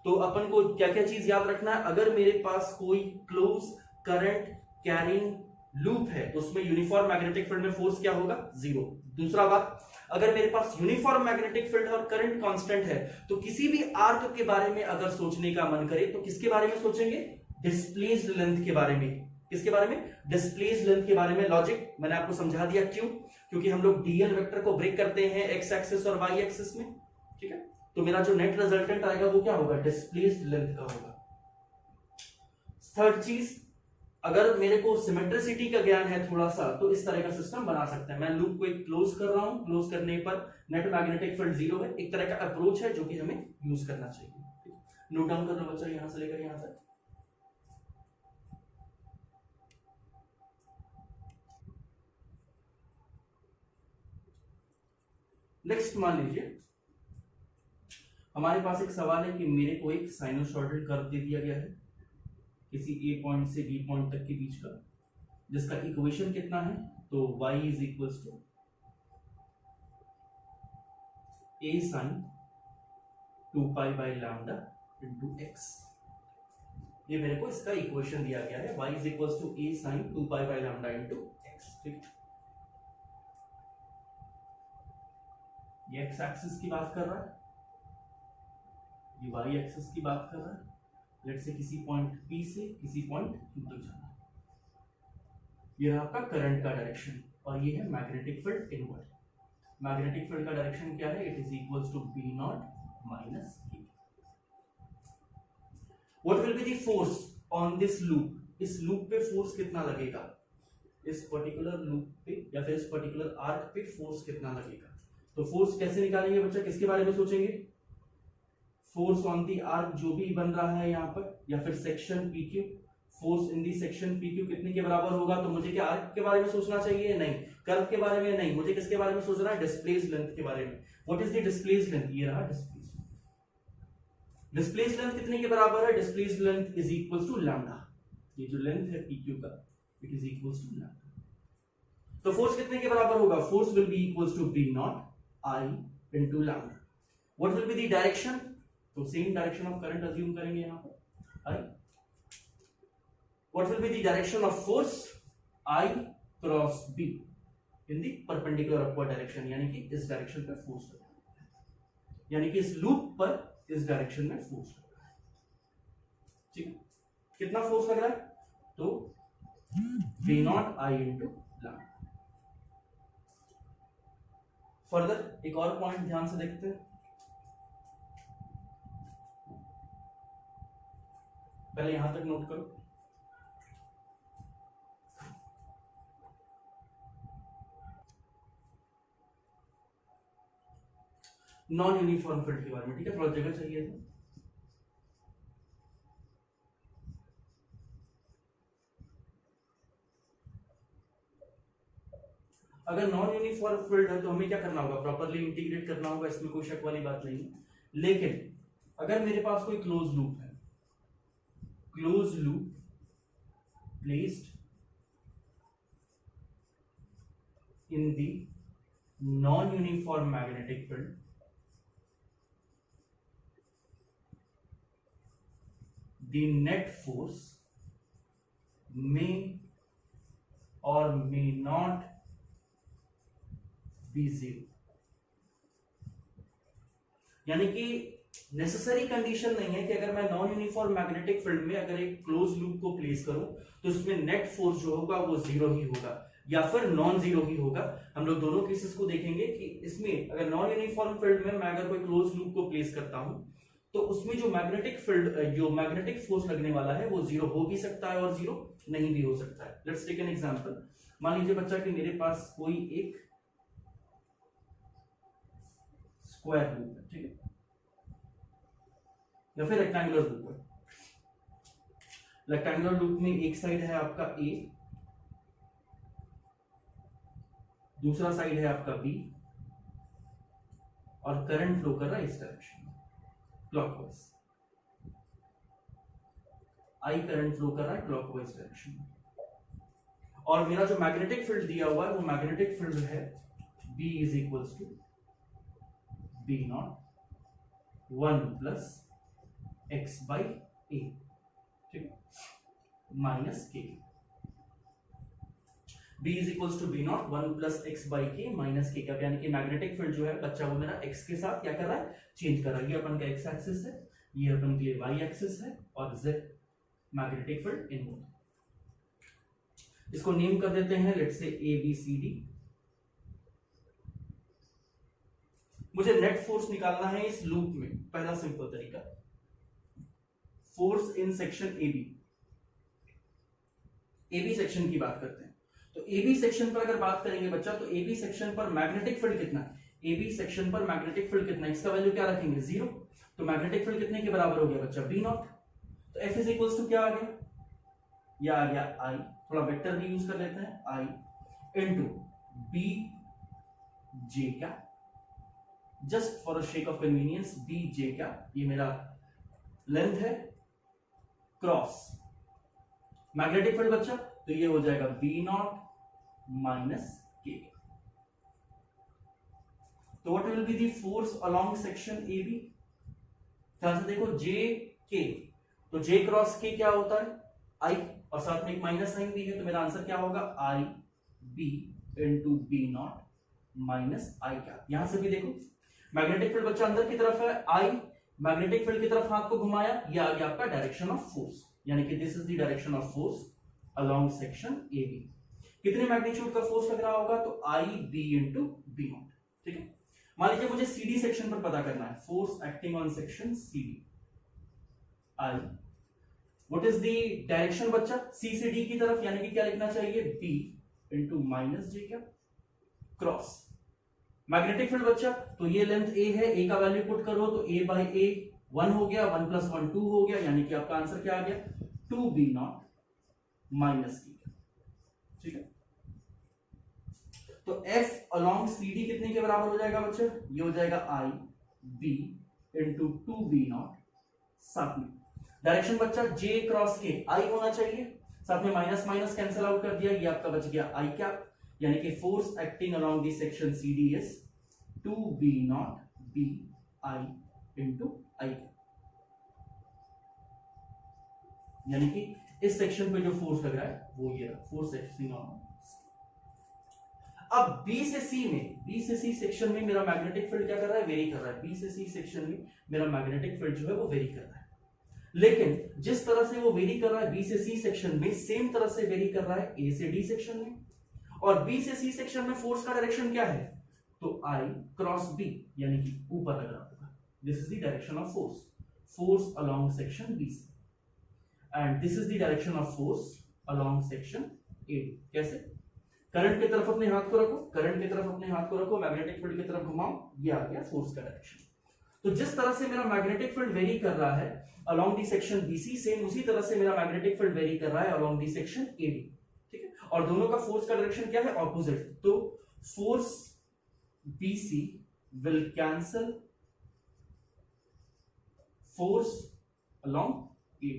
तो अपन को क्या क्या चीज याद रखना है? अगर मेरे पास कोई क्लोज करंट कैरिंग लूप है तो उसमें यूनिफॉर्म मैग्नेटिक फील्ड में फोर्स क्या होगा? जीरो। दूसरा बात, अगर मेरे पास यूनिफॉर्म मैग्नेटिक फील्ड और करंट कांस्टेंट है तो किसी भी आर्क के बारे में अगर सोचने का मन करे तो किसके बारे में सोचेंगे? डिस्प्लेस्ड लेंथ के बारे में। किसके बारे में? डिस्प्लेस्ड लेंथ के बारे में। लॉजिक मैंने आपको समझा दिया। क्यों? क्योंकि हम लोग डीएल वेक्टर को ब्रेक करते हैं एक्स एक्सिस और वाई एक्सिस में, ठीक है। तो मेरा जो नेट रिजल्टेंट आएगा वो क्या होगा? डिस्प्लेस्ड लेंथ का होगा। थर्ड चीज, अगर मेरे को सिमेट्रिसिटी का ज्ञान है थोड़ा सा तो इस तरह का सिस्टम बना सकते हैं। मैं लूप को एक क्लोज कर रहा हूं, क्लोज करने पर नेट मैग्नेटिक फील्ड जीरो है। एक तरह का अप्रोच है जो कि हमें यूज करना चाहिए। नोट डाउन कर लो बच्चा, यहां से लेकर यहां तक। नेक्स्ट मान लीजिए हमारे पास एक सवाल है कि मेरे को एक साइनोसॉइडल कर्व दे दिया गया है किसी ए पॉइंट से बी पॉइंट तक के बीच का, जिसका इक्वेशन कितना है? तो y is equals to a sin 2 pi lambda into X. ये मेरे को इसका इक्वेशन दिया गया है, y is equals to a sin 2 pi lambda into X. ठीक, ये एक्स एक्सिस की बात कर रहा है, ये वाई एक्सिस की बात कर रहा है। लेट्स से किसी पॉइंट P से किसी पॉइंट Q तक जाना। ये है आपका करंट का डायरेक्शन और ये है magnetic field inward. Magnetic field का डायरेक्शन क्या है? It is equals to B not minus K। What will be the force on this loop? इस लूप पे फोर्स कितना लगेगा? इस पर्टिकुलर लूप पे या फिर इस पर्टिकुलर आर्क पे फोर्स कितना लगेगा? तो फोर्स कैसे निकालेंगे बच्चा? किसके बारे में सोचेंगे? फोर्स ऑन दी आर्क जो भी बन रहा है यहाँ पर, या फिर section PQ, force in the section PQ कितने के बराबर होगा? तो मुझे क्या आर्क के बारे में सोचना चाहिए? नहीं। कर्व के बारे में नहीं, मुझे किसके बारे में सोचना है? डिस्प्लेस्ड लेंथ के बारे में। What is the displaced length? ये रहा डिस्प्लेस्ड। डिस्प्लेस्ड लेंथ कितने के बराबर है? Displaced length is equals to lambda. ये जो लेंथ है PQ का, it is equals to lambda. तो फोर्स कितने के बराबर होगा? Force will be equals to B not I into lambda. What will be the direction? तो same direction of current assume करेंगे यहां पर I. What will be the direction of force? I cross B in the perpendicular upward direction, यानी कि इस direction पे force लग रहा है, यानी कि इस लूप पर इस डायरेक्शन में फोर्स लग रहा है। ठीक है, कितना फोर्स लग रहा है? तो B not I into lambda। Further एक और पॉइंट ध्यान से देखते हैं। पहले यहां तक नोट करो। नॉन यूनिफॉर्म फील्ड के बारे में, ठीक है, थोड़ा जगह चाहिए था। अगर नॉन यूनिफॉर्म फील्ड है तो हमें क्या करना होगा, प्रॉपरली इंटीग्रेट करना होगा, इसमें कोई शक वाली बात नहीं है। लेकिन अगर मेरे पास कोई क्लोज लूप है, close loop placed in the non-uniform magnetic field, the net force may or may not be zero। यानी कि नेसेसरी कंडीशन नहीं है कि अगर मैं नॉन यूनिफॉर्म मैग्नेटिक फील्ड में अगर एक क्लोज लूप को प्लेस करूं तो उसमें नेट फोर्स जो होगा वो जीरो ही होगा या फिर नॉन जीरो ही होगा। हम लोग दोनों केसेस को देखेंगे कि इसमें अगर नॉन यूनिफॉर्म फील्ड में मैं अगर कोई क्लोज लूप को प्लेस करता हूं तो उसमें जो मैग्नेटिक फील्ड, जो मैग्नेटिक फोर्स लगने वाला है वो जीरो हो भी सकता है और जीरो नहीं भी हो सकता है। Let's take an example. मान लीजिए बच्चा कि मेरे पास कोई एक स्क्वायर लूप है, ठीक है, या फिर रेक्टेंगुलर लूप है। रेक्टेंगुलर लूप में एक साइड है आपका ए, दूसरा साइड है आपका बी, और करंट फ्लो कर रहा है इस डायरेक्शन में क्लॉकवाइज। आई करंट फ्लो कर रहा है क्लॉकवाइज डायरेक्शन में, और मेरा जो मैग्नेटिक फील्ड दिया हुआ है वो मैग्नेटिक फील्ड है B is equals to B naught 1 plus x by a, ठीक है, minus k. B is equals to b naught 1 plus x by k minus k का, यानी कि मैग्नेटिक फील्ड जो है बच्चा वो मेरा x के साथ क्या कर रहा है, चेंज कर रहा है। ये अपन का x एक्सिस है, ये अपन के लिए y एक्सिस है, और z magnetic field in both. इसको नेम कर देते हैं let's say A B C D. मुझे नेट फोर्स निकालना है इस लूप में। पहला सिंपल तरीका, force in section AB section की बात करते हैं। तो एबी सेक्शन पर अगर बात करेंगे बच्चा, तो एबी सेक्शन पर मैग्नेटिक फील्ड कितना है, एबी सेक्शन पर मैग्नेटिक फील्ड कितना है, इसका वैल्यू क्या रखेंगे, जीरो। तो मैग्नेटिक फील्ड कितने के बराबर हो गया बच्चा, बी नॉट। तो एफ इज इक्वल्स टू क्या आ गया, यह आ गया आई, थोड़ा वेक्टर भी यूज कर लेते हैं, आई इनटू बी जे क्या, just for a sake of convenience B J क्या, ये मेरा लेंथ है, क्रॉस मैग्नेटिक फील्ड बच्चा, तो ये हो जाएगा बी नॉट माइनस के। तो what will be the force along section A B, ध्यान से देखो जे के, तो जे क्रॉस के क्या होता है, आई, और साथ में एक माइनस साइन भी है, तो मेरा आंसर क्या होगा, I B into B naught minus I क्या। यहां से भी देखो मैग्नेटिक फील्ड बच्चा अंदर की तरफ है, आई मैग्नेटिक फील्ड की तरफ हाथ को घुमाया, ये आ गया आपका डायरेक्शन ऑफ फोर्स, यानी कि this is the direction of force along section A B. कितने मैग्नीट्यूड का फोर्स लग रहा होगा, तो I B into B not, ठीक है। मान लीजिए मुझे सीडी सेक्शन पर पता करना है, force acting on section CD, I, what is the direction बच्चा, सी से डी की तरफ, यानी कि क्या लिखना चाहिए, बी इंटू माइनस जे क्या, क्रॉस मैग्नेटिक फील्ड बच्चा, तो ये लेंथ ए है, ए का वैल्यू पुट करो तो ए बाई ए 1 हो गया, 1 प्लस 1 2 हो गया, यानी कि आपका आंसर क्या आ गया, 2 बी नॉट माइनस की, ठीक है। तो एफ अलोंग सी डी कितने के बराबर हो जाएगा बच्चा, ये हो जाएगा आई बी इंटू 2 बी नॉट, साथ में डायरेक्शन बच्चा जे क्रॉस के आई होना चाहिए, साथ में माइनस माइनस कैंसिल आउट कर दिया, ये आपका बच गया आई कैप, यानी कि force acting along the section c d is 2 b not b I into I, यानी कि इस सेक्शन पे जो फोर्स लग रहा है वो ये रहा, फोर्स एक्टिंग ऑन। अब बी से सी में, बी से सी सेक्शन में मेरा मैग्नेटिक फील्ड क्या कर रहा है, वेरी कर रहा है, बी से सी सेक्शन में मेरा मैग्नेटिक फील्ड जो है वो वेरी कर रहा है। लेकिन जिस तरह से वो वेरी कर रहा है बी से सी सेक्शन में, सेम तरह से वेरी कर रहा है ए से डी सेक्शन में, और बी से सी सेक्शन में फोर्स का डायरेक्शन क्या है, तो आई क्रॉस बी, यानी कि ऊपर लग रहा होगा, this is the direction of force, force along section B C, and this is the direction of force along section A. कैसे, करंट की तरफ अपने हाथ को रखो, करंट की तरफ अपने हाथ को रखो, मैग्नेटिक फील्ड की तरफ घुमाओ, ये आ गया फोर्स का डायरेक्शन। तो जिस तरह से मेरा मैग्नेटिक फील्ड वेरी कर रहा है along the section BC, same उसी तरह से मेरा मैग्नेटिक फील्ड वेरी कर रहा है अलोंग दी सेक्शन एडी, ठीक है। और दोनों का फोर्स का डायरेक्शन क्या है, ऑपोजिट। तो force BC will cancel force along A.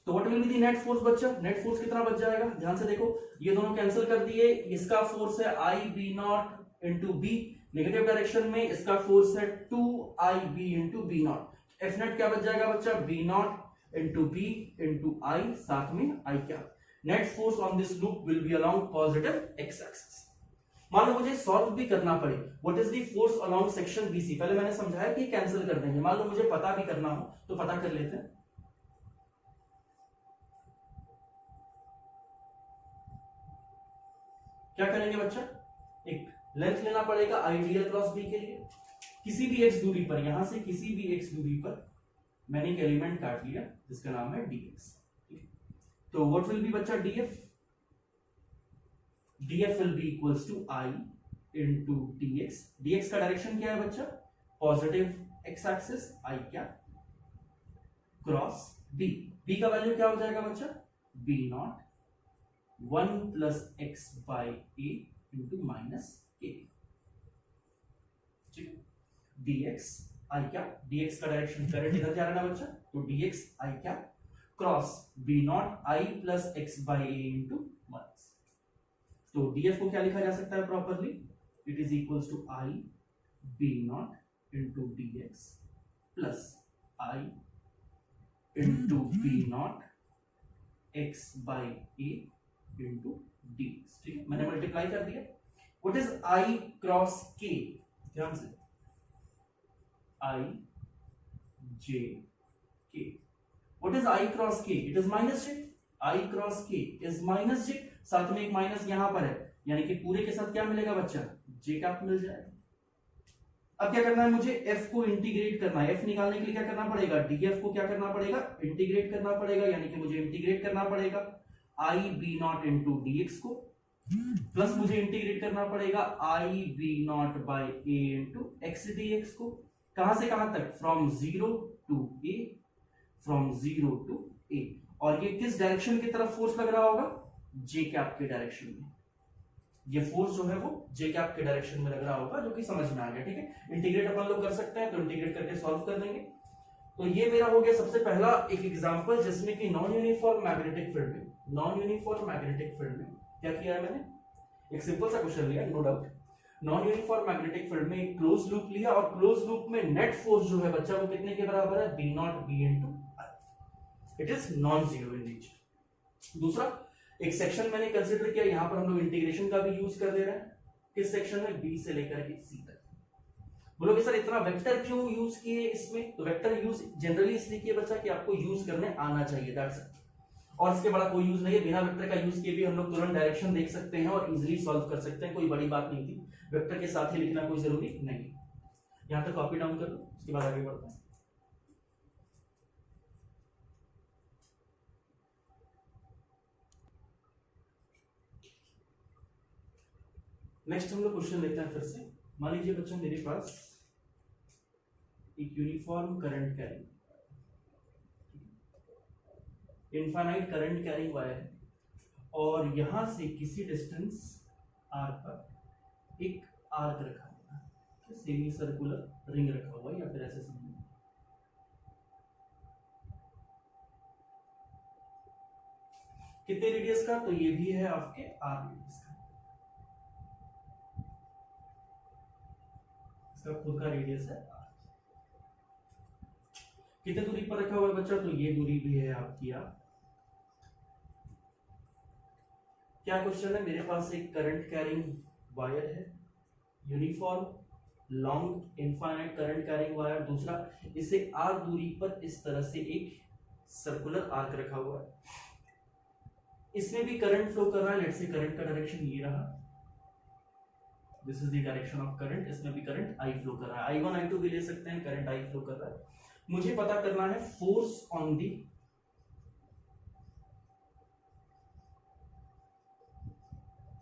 तो what will be the net force बच्चा? नेट फोर्स कितना बच जाएगा? ध्यान से देखो, ये दोनों कैंसिल कर दिए, इसका फोर्स है I b naught into b, negative direction में इसका फोर्स है 2IB into B naught. F net क्या बच जाएगा बच्चा? B naught into b into I, साथ में आई क्या। Net force on this loop will be along positive x axis. मान लो मुझे सॉल्व भी करना पड़े, what is the force along section BC, पहले मैंने समझाया कि कैंसिल कर देंगे, मान लो मुझे पता भी करना हो तो पता कर लेते हैं। क्या करेंगे बच्चा? एक लेंथ लेना पड़ेगा आइडियल क्रॉस बी के लिए, किसी भी एक्स दूरी पर, यहां से किसी भी एक्स दूरी पर मैंने एक एलिमेंट काट लिया जिसका नाम है dx। तो व्हाट विल बी बच्चा df? df will be equals to i into dx। dx का डायरेक्शन क्या है बच्चा? पॉजिटिव एक्स एक्सिस, i क्या क्रॉस b। b का वैल्यू क्या हो जाएगा बच्चा? b naught 1 plus x by A into minus a. ठीक है, dx आई क्या, dx का डायरेक्शन करंट इधर जा रहा है ना बच्चा, तो dx आई क्या cross b not I plus x by A into minus. तो df को क्या लिखा जा सकता है properly? It is equals to I b not into dx plus I into b not X by A into dx। ठीक है, मैंने मल्टीप्लाई कर दिया। What is i cross k? ध्यान से, i j k। What is i cross k? It is minus j। i cross k is minus j, साथ में एक माइनस यहां पर है, यानी कि पूरे के साथ क्या मिलेगा बच्चा? j कैप मिल जाएगा। अब क्या करना है मुझे? f को इंटीग्रेट करना है। f निकालने के लिए क्या करना पड़ेगा? df को क्या करना पड़ेगा? इंटीग्रेट करना पड़ेगा, यानी कि मुझे इंटीग्रेट करना पड़ेगा I b naught into dx को, प्लस मुझे इंटीग्रेट करना पड़ेगा I b naught by A into x dx को। कहां से कहां तक? From 0 to a, from 0 to a। और ये किस डायरेक्शन की तरफ फोर्स लग रहा होगा? जे कैप के डायरेक्शन में। ये फोर्स जो है वो जे कैप के डायरेक्शन में लग रहा होगा, जो कि समझ में आ गया। ठीक है, इंटीग्रेट अपन लोग कर सकते हैं, तो इंटीग्रेट करके सॉल्व कर देंगे। तो ये मेरा हो गया सबसे पहला एक एग्जांपल, जिसमें कि नॉन यूनिफॉर्म मैग्नेटिक फील्ड में, नॉन यूनिफॉर्म मैग्नेटिक फील्ड में क्या किया है मैंने? एक सिंपल सा क्वेश्चन लिया, no doubt. Non uniform magnetic field में एक क्लोज लूप लिया, और क्लोज लूप में नेट फोर्स जो है बच्चा वो कितने के बराबर है? B not B into I. It is non zero in nature. दूसरा एक सेक्शन मैंने कंसीडर किया, यहां पर हम लोग इंटीग्रेशन का भी यूज कर दे रहे हैं। किस सेक्शन में? बी से लेकर के सी तक। बोलोगे सर इतना वेक्टर क्यों यूज किए इसमें? तो वेक्टर यूज जनरली इसलिए किया बच्चा कि आपको यूज करने आना चाहिए, दैट्स इट। और इसके बड़ा कोई यूज नहीं है। बिना वेक्टर का यूज किए भी हम लोग तुरंत डायरेक्शन देख सकते हैं और इजीली सॉल्व कर सकते हैं, कोई बड़ी बात नहीं थी। वेक्टर के साथ ही लिखना कोई जरूरी नहीं। यहां तक कॉपी डाउन कर लो, उसके बाद आगे बढ़ते हैं। नेक्स्ट हम लोग क्वेश्चन लेते हैं फिर से। मान लीजिए बच्चों मेरे पास एक uniform current carrying, infinite current carrying wire है, और यहां से किसी डिस्टेंस r पर एक आर्क रखा हुआ है, सेमी सर्कुलर रिंग रखा हुआ है, या फिर ऐसे समझिए। कितने रेडियस का? तो ये भी है आपके r रेडियस का, इसका खुद का रेडियस है r। कितने दूरी पर रखा हुआ है बच्चा? तो ये दूरी भी है आपकी r। क्या क्वेश्चन है? मेरे पास एक करंट कैरिंग वायर है, uniform long infinite current carrying wire. दूसरा, इसे r दूरी पर इस तरह से एक सर्कुलर आर्क रखा हुआ है, इसमें भी करंट फ्लो कर रहा है। लेट्स से करंट का डायरेक्शन ये रहा, this is the direction of current. इसमें भी करंट I फ्लो कर रहा है, I1 I2 भी ले सकते हैं, करंट I फ्लो कर रहा है। मुझे पता करना है force on the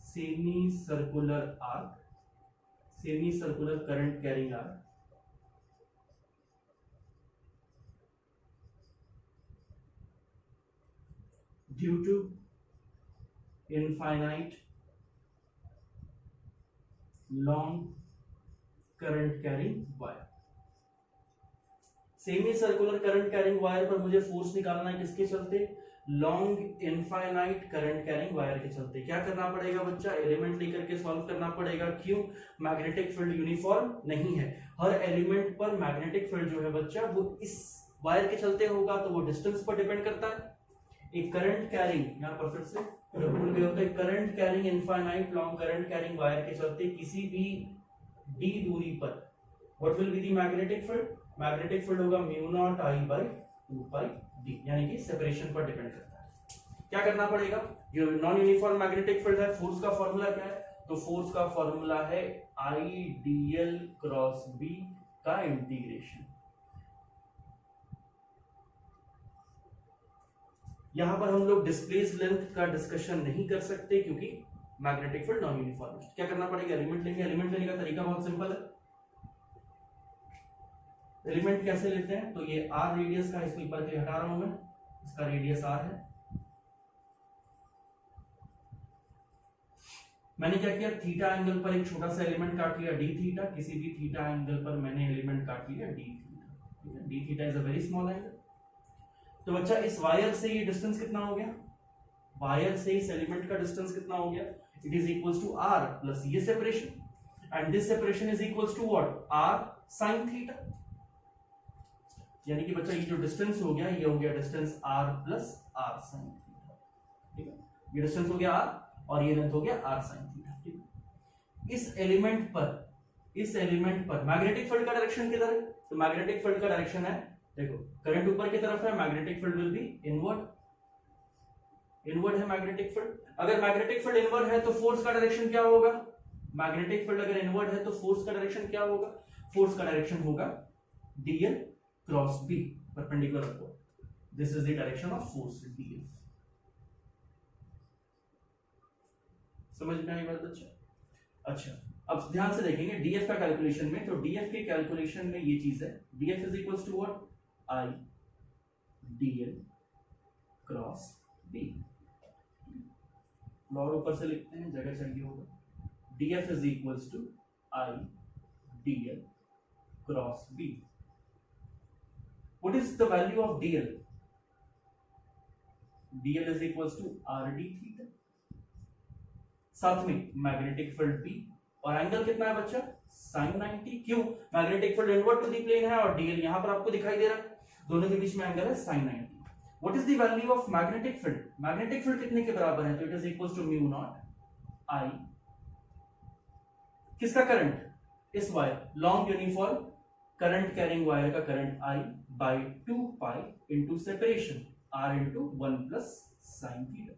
semi circular arc, semi circular current carrying arc due to infinite long current carrying wire. Semi circular current carrying wire पर मुझे फोर्स निकालना है किसके चलते, long infinite current carrying wire के चलते। क्या करना पड़ेगा बच्चा, एलिमेंट लेकर के सॉल्व करना पड़ेगा। क्यों, मैग्नेटिक फील्ड यूनिफॉर्म नहीं है, हर एलिमेंट पर मैग्नेटिक फील्ड जो है बच्चा वो इस वायर के चलते होगा, तो वो डिस्टेंस पर डिपेंड करता है। एक करंट कैरिंग, यहाँ पर फिर से होता है current carrying infinite long current carrying wire के चलते किसी भी d दूरी पर what will be the magnetic field, magnetic field होगा mu not I by 2 pi d, यानी कि सेपरेशन पर डिपेंड करता है। क्या करना पड़ेगा, जो नॉन यूनिफॉर्म मैग्नेटिक फील्ड है, फोर्स का फॉर्मूला क्या है, तो फोर्स का फॉर्मूला है आई dl क्रॉस b का इंटीग्रेशन। यहां पर हम लोग डिस्प्लेस लेंथ का डिस्कशन नहीं कर सकते क्योंकि मैग्नेटिक फील्ड नॉन यूनिफॉर्म है। क्या करना पड़ेगा, एलिमेंट लेंगे। एलिमेंट लेने का तरीका बहुत सिंपल है। एलिमेंट कैसे लेते हैं, तो ये r रेडियस का, इसको ऊपर के हटा रहा हूं मैं, इसका रेडियस r है। मैंने क्या किया, थीटा एंगल पर एक छोटा सा एलिमेंट काट लिया d थीटा, किसी भी थीटा एंगल पर मैंने एलिमेंट काट लिया d theta. d theta is a very small angle. तो बच्चा इस वायर से ये डिस्टेंस कितना हो गया, वायर से इस एलिमेंट का डिस्टेंस कितना हो गया, it is equals to r plus ये separation, and this separation is equals to what, r sin theta. यानी कि बच्चा ये जो डिस्टेंस हो गया, ये हो गया distance r plus r sin theta. ठीक है, ये डिस्टेंस हो गया r और ये लेंथ हो गया r sin थीटा। ठीक है, इस एलिमेंट पर मैग्नेटिक फील्ड का डायरेक्शन किधर है, तो मैग्नेटिक फील्ड का डायरेक्शन है, देखो करंट ऊपर की तरफ है, magnetic field will B inward, inward है मैग्नेटिक फील्ड। अगर मैग्नेटिक फील्ड इनवर्ड है तो फोर्स का डायरेक्शन क्या होगा, मैग्नेटिक फील्ड अगर इनवर्ड है तो फोर्स का डायरेक्शन क्या होगा, फोर्स का डायरेक्शन होगा dl cross b perpendicular upward. This is the direction of force dl। समझ में आई बात बच्चा। अच्छा, अब ध्यान से देखेंगे df का कैलकुलेशन में, तो df के कैलकुलेशन में ये चीज है, df is equals to what, I dl cross b। लॉग ऊपर से लिखते हैं, जगह चाहिए होगा। df is equals to I dl cross b। What is the value of dl, dl is equals to r d theta, साथ में मैग्नेटिक फील्ड b, और एंगल कितना है बच्चा, sin 90। क्यों, magnetic field inward to the plane है और dl यहां पर आपको दिखाई दे रहा है, दोनों के बीच में एंगल है sin 90। What is the value of magnetic field, magnetic field कितने के बराबर है, तो it is equals to mu not I, किसका करंट, इस wire long uniform current carrying wire का current I by 2 pi into separation r into 1 plus sine theta.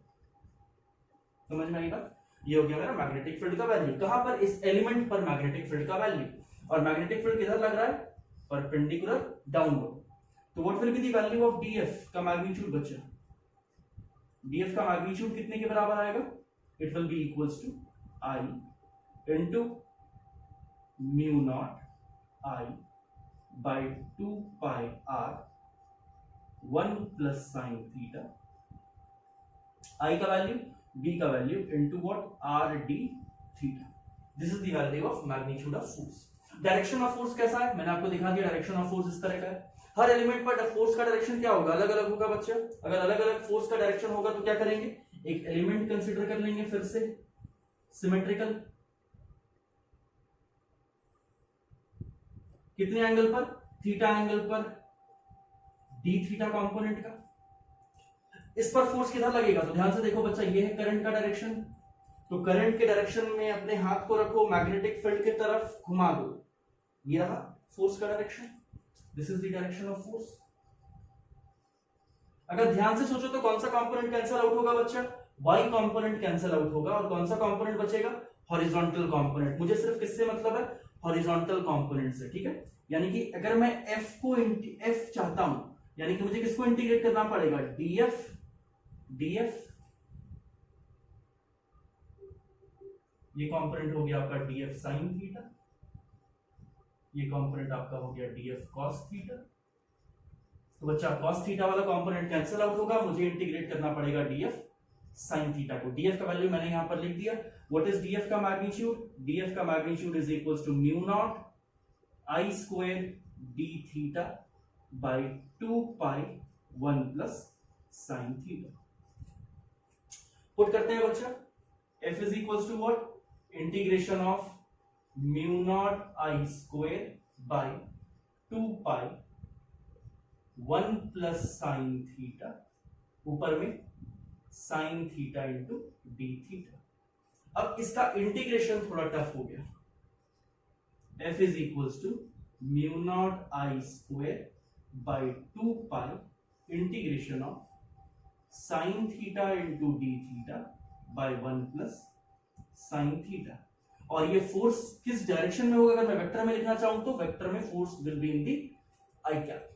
समझ में आई बात, ये हो गया मेरा मैग्नेटिक फील्ड का वैल्यू। कहां पर, इस एलिमेंट पर मैग्नेटिक फील्ड का वैल्यू, और मैग्नेटिक फील्ड किधर लग रहा है, परपेंडिकुलर डाउनवर्ड। तो what will be the value of df का मैग्नीट्यूड बच्चा, df का मैग्नीट्यूड कितने के बराबर आएगा, it will be equals to I into mu not I by 2 pi r 1 plus sine theta, I का वैल्यू, b का value into what, r d theta. This is the value of magnitude of force. Direction of force कैसा है, मैंने आपको दिखा दिया, direction of force इस तरह का है। हर एलिमेंट पर फोर्स का डायरेक्शन क्या होगा, अलग अलग होगा बच्चा। अगर अलग अलग फोर्स का डायरेक्शन होगा तो क्या करेंगे, एक एलिमेंट कंसीडर कर लेंगे फिर से सिमेट्रिकल, कितने एंगल पर, थीटा एंगल पर, डी थीटा कंपोनेंट का। इस पर फोर्स किधर लगेगा, तो ध्यान से देखो बच्चा, ये है करंट का डायरेक्शन, तो करंट के डायरेक्शन में अपने हाथ को रखो, मैग्नेटिक फील्ड की तरफ घुमा दो, ये रहा फोर्स का direction, this is the direction of force. अगर ध्यान से सोचो तो कौन सा कंपोनेंट कैंसिल आउट होगा बच्चा, वाई कंपोनेंट कैंसिल आउट होगा, और कौन सा कंपोनेंट बचेगा, हॉरिजॉन्टल कंपोनेंट। मुझे सिर्फ किससे मतलब है, हॉरिजॉन्टल कंपोनेंट से, ठीक है। यानी कि अगर मैं एफ चाहता हूं, यानी कि मुझे किसको इंटीग्रेट करना पड़ेगा, डीएफ, ये कंपोनेंट हो गया आपका डीएफ साइन थीटा, ये कंपोनेंट आपका हो गया डीएफ कॉस थीटा। तो बच्चा कॉस थीटा वाला कंपोनेंट कैंसिल आउट होगा, मुझे इंटीग्रेट करना पड़ेगा डीएफ साइन थीटा को। डीएफ का वैल्यू मैंने यहां पर लिख दिया। व्हाट इज डीएफ का मैग्नीट्यूड? डीएफ का magnitude is equals to mu not I square D theta by 2 pi 1 plus sine theta. Put करते हैं बच्चा। F is equals to what? Integration of mu naught I square by 2 pi 1 plus sine theta, ऊपर में sine theta into D theta. अब इसका integration थोड़ा tough हो गया। F is equals to mu not I square by 2 pi integration of sine theta into D theta by 1 plus sine theta. और ये force किस डायरेक्शन में होगा? अगर मैं वेक्टर में लिखना चाहूं तो वेक्टर में force will be in the I cap.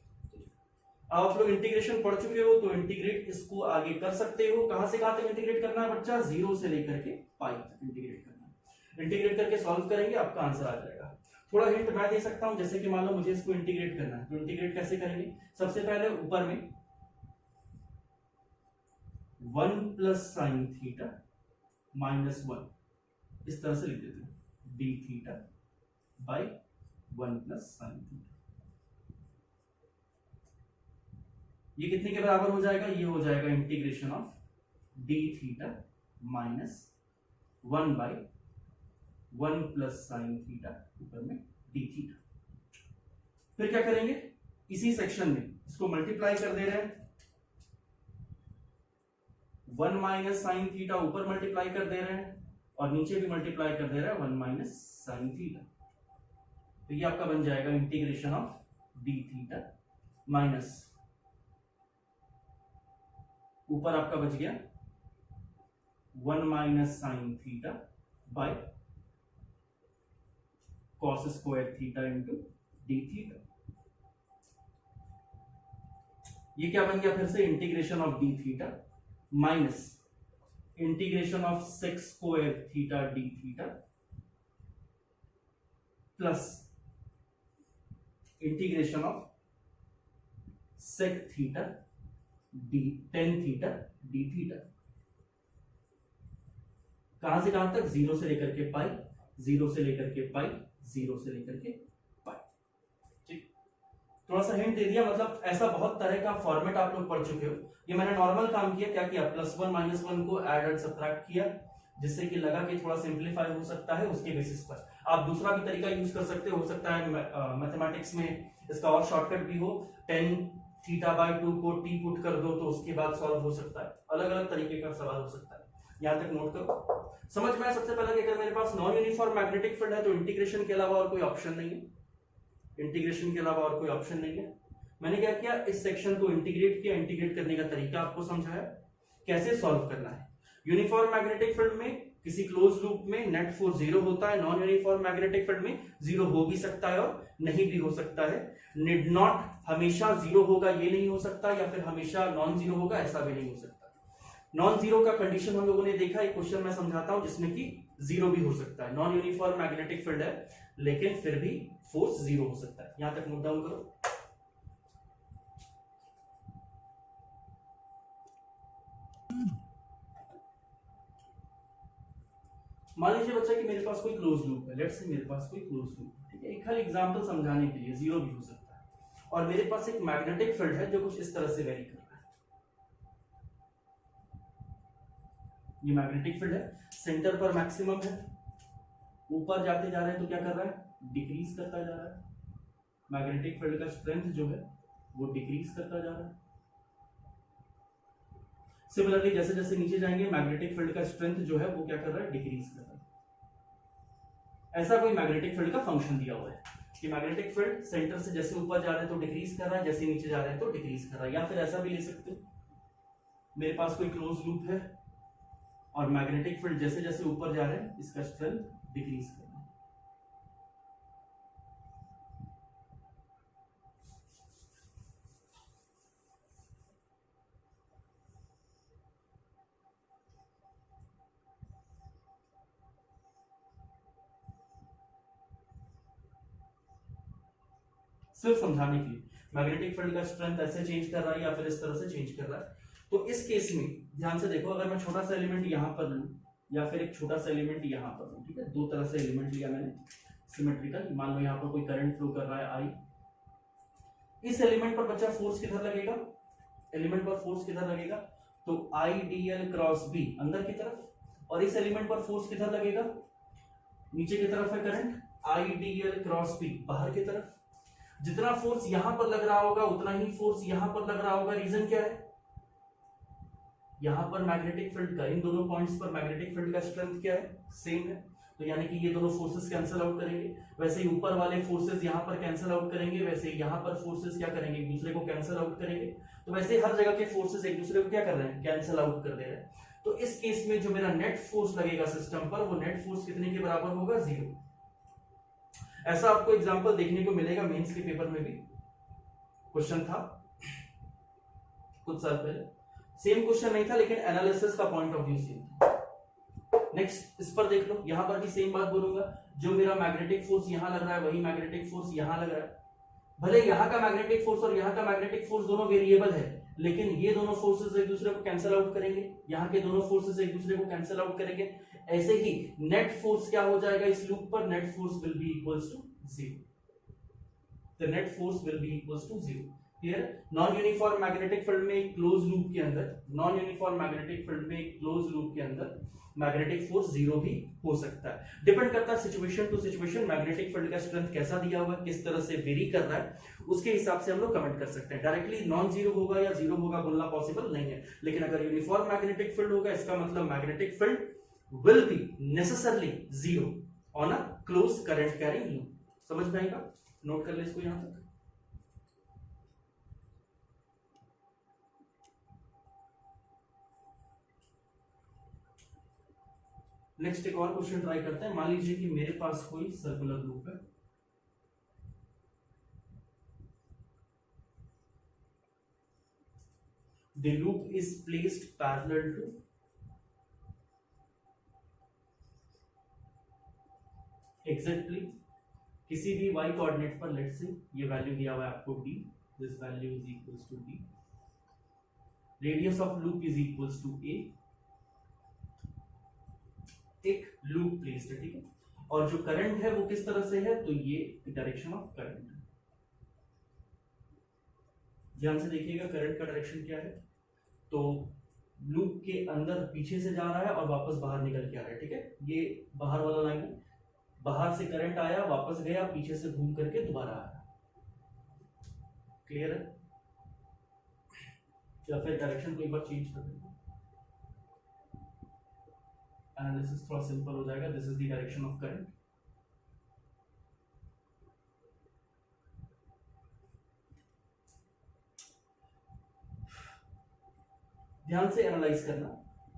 आप लोग इंटीग्रेशन पढ़ चुके हो तो इंटीग्रेट इसको आगे कर सकते हो। कहां से कहां तक इंटीग्रेट करना है बच्चा? 0 से लेकर के पाई तक इंटीग्रेट करना है। इंटीग्रेट करके सॉल्व करेंगे, आपका आंसर आ जाएगा। थोड़ा हिंट मैं दे सकता हूं, जैसे कि मान लो मुझे इसको इंटीग्रेट करना है, तो इंटीग्रेट कैसे करेंगे? सबसे पहले ऊपर में 1 प्लस साइन थीटा माइनस 1 इस तरह से लिख देते हैं, D theta by 1 plus sine theta. ये कितने के बराबर हो जाएगा? ये हो जाएगा integration of D theta minus 1 by 1 plus sine theta, ऊपर में डी थीटा। फिर क्या करेंगे? इसी सेक्शन में इसको मल्टीप्लाई कर दे रहे हैं। 1 माइनस साइन थीटा ऊपर मल्टीप्लाई कर दे रहे हैं और नीचे भी मल्टीप्लाई कर दे रहा है 1 माइनस साइन थीटा। तो ये आपका बन जाएगा integration of D theta minus, ऊपर आपका बच गया 1 minus sine theta by cos square theta into D theta. ये क्या बन गया? फिर से integration of D theta minus integration of sec square theta D theta plus integration of sec theta D tan theta D theta. कहां से कहां तक? 0 से लेकर के पाई, 0 से लेकर के पाई, 0 से लेकर के पाई। ठीक, थोड़ा सा हिंट दे दिया। मतलब ऐसा बहुत तरह का फॉर्मेट आप लोग पढ़ चुके हो। ये मैंने नॉर्मल काम किया। क्या किया? +1 -1 को ऐड एंड सब्ट्रैक्ट किया, जिससे कि लगा कि थोड़ा सिंपलीफाई हो सकता है। उसके बेसिस पर आप दूसरा भी तरीका यूज कर सकते हो सकता है मैथमेटिक्स में इसका और शॉर्टकट भी हो। 10 थीटा बाई 2 को टी पुट कर दो तो उसके बाद सॉल्व हो सकता है। अलग अलग तरीके का सवाल हो सकता है, यहां तक नोट करो। समझ में आया? सबसे पहले अगर मेरे पास नॉन यूनिफॉर्म मैग्नेटिक फील्ड है तो इंटीग्रेशन के अलावा और कोई ऑप्शन नहीं है। इंटीग्रेशन के अलावा और कोई ऑप्शन नहीं है। मैंने क्या किया? इस सेक्शन को इंटीग्रेट किया। इंटीग्रेट करने का तरीका आपको समझाया, कैसे सॉल्व करना है। यूनिफॉर्म मैग्नेटिक फील्ड में किसी क्लोज लूप में नेट फोर्स 0 होता है। नॉन यूनिफॉर्म मैग्नेटिक फील्ड में 0 हो भी सकता है और नहीं भी हो सकता है। निड नॉट हमेशा 0 होगा ये नहीं हो सकता, या फिर हमेशा नॉन 0 होगा ऐसा भी नहीं हो सकता। नॉन 0 का कंडीशन हम लोगों ने देखा। एक क्वेश्चन मैं समझाता हूं जिसमें कि 0 भी हो सकता है। नॉन यूनिफॉर्म मैग्नेटिक फील्ड है लेकिन फिर भी फोर्स 0 हो सकता है। यहां तक नोट डाउन करो। मान लीजिए बच्चा कि मेरे पास कोई क्लोज लूप है। लेट्स से मेरे पास कोई क्लोज लूप है, ठीक है। एक खाली एग्जांपल समझाने के लिए 0 भी हो सकता है। और मेरे पास एक मैग्नेटिक फील्ड है जो कुछ इस तरह से वेरी कर रहा है। ये मैग्नेटिक फील्ड है, सेंटर पर मैक्सिमम है, ऊपर जाते जा रहे हैं तो क्या कर रहा है? डिक्रीज करता जा रहा है। मैग्नेटिक फील्ड का स्ट्रेंथ जो है वो डिक्रीज करता जा रहा है। सिमिलरली जैसे जैसे नीचे जाएंगे मैग्नेटिक फील्ड का स्ट्रेंथ जो है वो क्या कर रहा है? डिक्रीज कर रहा है। ऐसा कोई मैग्नेटिक फील्ड का फंक्शन दिया हुआ है कि मैग्नेटिक फील्ड सेंटर से जैसे ऊपर जा रहे हैं तो डिक्रीज कर रहा है, जैसे नीचे जा रहे हैं तो डिक्रीज कर रहा है। या फिर ऐसा भी ले सकते हो, मेरे पास कोई क्लोज लूप है और मैग्नेटिक फील्ड जैसे जैसे ऊपर जा रहे हैं इसका स्ट्रेंथ डिक्रीज कर रहा है। सिर्फ समझाने के लिए मैग्नेटिक फील्ड का स्ट्रेंथ ऐसे चेंज कर रहा है या फिर इस तरह से चेंज कर रहा है। तो इस केस में ध्यान से देखो, अगर मैं छोटा सा एलिमेंट यहाँ पर लूँ या फिर एक छोटा सा एलिमेंट यहाँ पर लूँ, ठीक है, दो तरह से एलिमेंट लिया मैंने सिमेट्रिकल। मान लो यहाँ पर कोई करंट फ्लो कर रहा है आई, इस एलिमेंट पर बच्चा फोर्स किधर लगेगा, एलिमेंट पर फोर्स किधर लगेगा, तो I D L cross B अंदर की तरफ, और इस एलिमेंट पर फोर्स किधर लगेगा, नीचे की तरफ है current, I D L cross B बाहर की तरफ। जितना फोर्स यहां पर लग रहा होगा उतना ही फोर्स यहां पर लग रहा होगा। रीजन क्या है, यहां पर मैग्नेटिक फील्ड का, इन दोनों पॉइंट्स पर मैग्नेटिक फील्ड का स्ट्रेंथ क्या है, सेम है, तो यानी कि ये दोनों फोर्सेस कैंसिल आउट करेंगे। वैसे ही ऊपर वाले फोर्सेस यहां पर कैंसिल आउट करेंगे, वैसे ही यहां पर फोर्सेस क्या करेंगे, एक दूसरे को कैंसिल आउट करेंगे। तो वैसे हर जगह के फोर्सेस एक दूसरे को क्या कर रहे हैं, कैंसिल आउट कर दे रहे हैं। तो इस केस में जो मेरा नेट फोर्स लगेगा सिस्टम पर, वो नेट फोर्स कितने के बराबर होगा, 0। ऐसा आपको एग्जांपल देखने को मिलेगा मेंस के पेपर में भी, क्वेश्चन था कुछ साल पहले, सेम क्वेश्चन नहीं था लेकिन एनालिसिस का पॉइंट ऑफ व्यू सेम था। नेक्स्ट इस पर देख लो, यहां पर भी सेम बात बोलूंगा, जो मेरा मैग्नेटिक फोर्स यहां लग रहा है वही मैग्नेटिक फोर्स यहां लग रहा है। भले यहां का मैग्नेटिक फोर्स और यहां का मैग्नेटिक फोर्स दोनों वेरिएबल है, लेकिन ये दोनों फोर्सेस एक दूसरे को कैंसिल आउट करेंगे, यहाँ के दोनों फोर्सेस एक दूसरे को कैंसिल आउट करेंगे। ऐसे ही नेट फोर्स क्या हो जाएगा इस लूप पर, net force will be equals to 0, the net force will be equals to 0। Clear. Non uniform magnetic field में एक क्लोज लूप के अंदर, नॉन यूनिफॉर्म मैग्नेटिक फील्ड में एक क्लोज लूप के अंदर मैग्नेटिक फोर्स 0 भी हो सकता है। डिपेंड करता है situation to situation, magnetic field का स्ट्रेंथ कैसा दिया हुआ है, किस तरह से वेरी कर रहा है, उसके हिसाब से हम लोग कमेंट कर सकते हैं। डायरेक्टली नॉन जीरो होगा या जीरो होगा बोलना पॉसिबल नहीं है, लेकिन अगर यूनिफॉर्म मैग्नेटिक फील्ड होगा इसका मतलब magnetic field will B necessarily 0 on a close current carrying loop. समझ में आएगा, नोट कर ले इसको यहां तक। नेक्स्ट एक और क्वेश्चन ट्राई करते हैं। मान लीजिए कि मेरे पास कोई सर्कुलर लूप है, the loop is placed parallel to exactly किसी भी y कोऑर्डिनेट पर, लेट्स से ये वैल्यू दिया हुआ है आपको d, this value is equals to d, radius of loop is equals to a, एक लूप प्लेस्ड है, ठीक है, और जो करंट है वो किस तरह से है, तो ये डायरेक्शन ऑफ करंट है। ध्यान से देखिएगा करंट का डायरेक्शन क्या है, तो लूप के अंदर पीछे से जा रहा है और वापस बाहर निकल के आ रहा है, ठीक है, ये बाहर वाला लाइन है, बाहर से करंट आया वापस गया, पीछे से घूम करके दोबारा आया। क्लियर है, या फिर डायरेक्शन को एक बार चेंज कर देंगे, एनालिसिस थोड़ा सिंपल हो जाएगा। This is the direction of current, ध्यान से एनालाइज करना।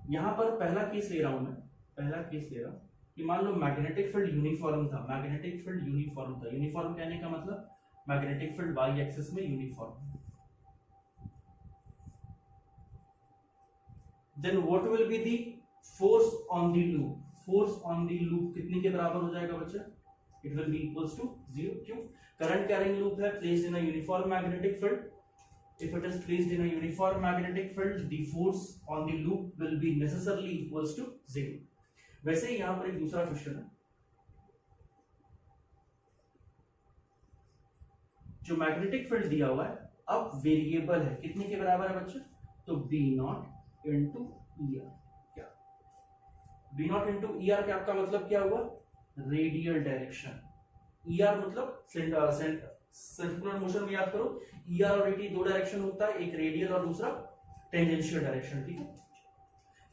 यहां पर पहला केस ले रहा हूं मैं, पहला केस ले रहा हूं कि मान लो मैग्नेटिक फील्ड यूनिफॉर्म था, मैग्नेटिक फील्ड यूनिफॉर्म था, यूनिफॉर्म कहने का मतलब मैग्नेटिक फील्ड वाई एक्सिस में uniform. Then what will be the force on the loop, force on the loop कितने के बराबर हो जाएगा बच्चा, it will be equals to 0। क्यों, करंट कैरिंग लूप है, placed in a uniform magnetic field, if it is placed in a uniform magnetic field the force on the loop will be necessarily equals to 0। वैसे ही यहां पर एक दूसरा question है, जो magnetic field दिया हुआ है अब वेरिएबल है, कितने के बराबर है बच्चे, तो b नॉट इंटू er। क्या b नॉट इंटू er का आपका मतलब क्या हुआ, रेडियल डायरेक्शन, er मतलब सर्कुलर मोशन में याद करो ER और ET दो डायरेक्शन होता है, एक रेडियल और दूसरा टेंजेंशियल डायरेक्शन, ठीक है।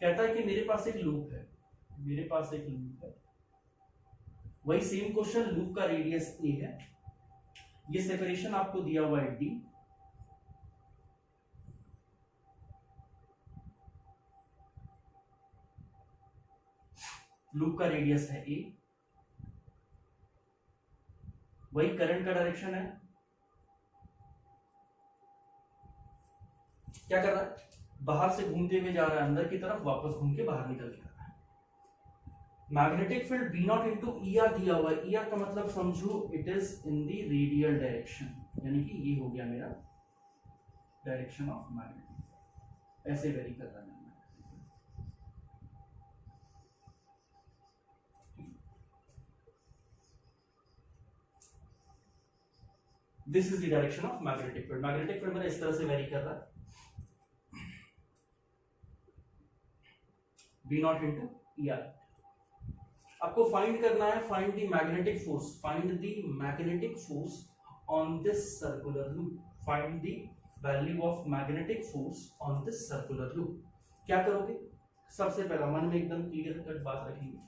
कहता है कि मेरे पास एक लूप है, मेरे पास एक लूप है, वही सेम क्वेश्चन, लूप का रेडियस a है, ये सेपरेशन आपको दिया हुआ है d, लूप का रेडियस है a, वही करंट का डायरेक्शन है, क्या कर रहा है, बाहर से घूमते हुए जा रहा है अंदर की तरफ, वापस घूम के बाहर निकल के आ रहा है। Magnetic field B naught into ER दिया हुआ है, ER का मतलब समझो it is in the radial direction, यानी कि ये हो गया मेरा डायरेक्शन ऑफ मैग्नेटिक, ऐसे वेरी कर रहा है। This is the direction of magnetic field. Magnetic field मेरा इस तरह से वेरी कर रहा है, V naught into E R. आपको फाइंड करना है, find the magnetic force, find the magnetic force on this circular loop, find the value of magnetic force on this circular loop. क्या करोगे? सबसे पहला मन में एकदम क्लियर कट बात रखेंगे,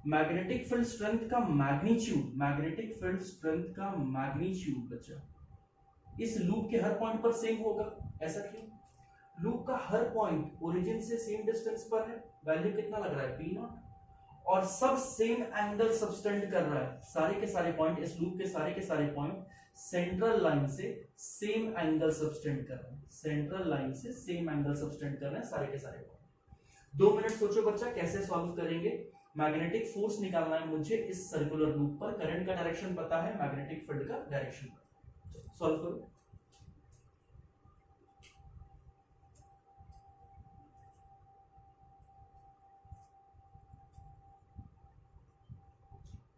मैग्नेटिक फील्ड स्ट्रेंथ का मैग्नीट्यूड, मैग्नेटिक फील्ड स्ट्रेंथ का मैग्नीट्यूड बच्चा इस लूप के हर पॉइंट पर सेम होगा। ऐसा क्यों? लूप का हर पॉइंट ओरिजिन से सेम डिस्टेंस पर है, वैल्यू कितना लग रहा है P नॉट, और सब सेम एंगल सबटेंड कर रहा है। सारे के सारे पॉइंट, इस लूप के सारे पॉइंट सेंट्रल लाइन से सेम एंगल सबटेंड कर रहे हैं, सेंट्रल लाइन से सेम एंगल सबटेंड कर रहे हैं सारे के सारे पॉइंट। 2 मिनट सोचो बच्चा कैसे सॉल्व करेंगे। मैग्नेटिक फोर्स निकालना है मुझे इस सर्कुलर लूप पर, करंट का डायरेक्शन पता है, मैग्नेटिक फील्ड का डायरेक्शन पता है। सॉल्व करो।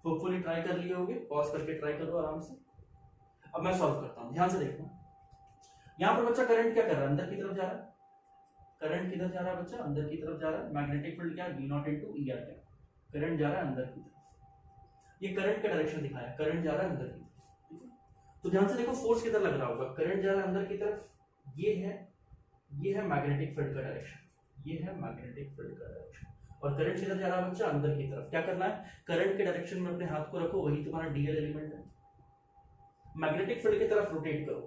होपफुली ट्राई कर लिए होगे, पॉज करके ट्राई करो आराम से। अब मैं सॉल्व करता हूं, ध्यान से देखना। यहां पर बच्चा करंट क्या कर रहा है? अंदर की तरफ जा रहा है। करंट किधर जा रहा है बच्चा? अंदर की तरफ जा रहा है। मैग्नेटिक फील्ड क्या है? V naught into E are. क्या करंट जा रहा है अंदर की तरफ। ये करंट का डायरेक्शन दिखाया, करंट जा रहा है अंदर की तरफ, ठीक है। तो ध्यान से देखो फोर्स किधर लग रहा होगा, करंट जा रहा है अंदर की तरफ। ये है मैग्नेटिक फील्ड का डायरेक्शन, ये है मैग्नेटिक फील्ड का डायरेक्शन। और करंट किधर जा रहा है बच्चा? अंदर की तरफ। क्या करना है? करंट के डायरेक्शन में अपने हाथ को रखो, वही तुम्हारा डीएल एलिमेंट है। मैग्नेटिक फील्ड की तरफ रोटेट करो,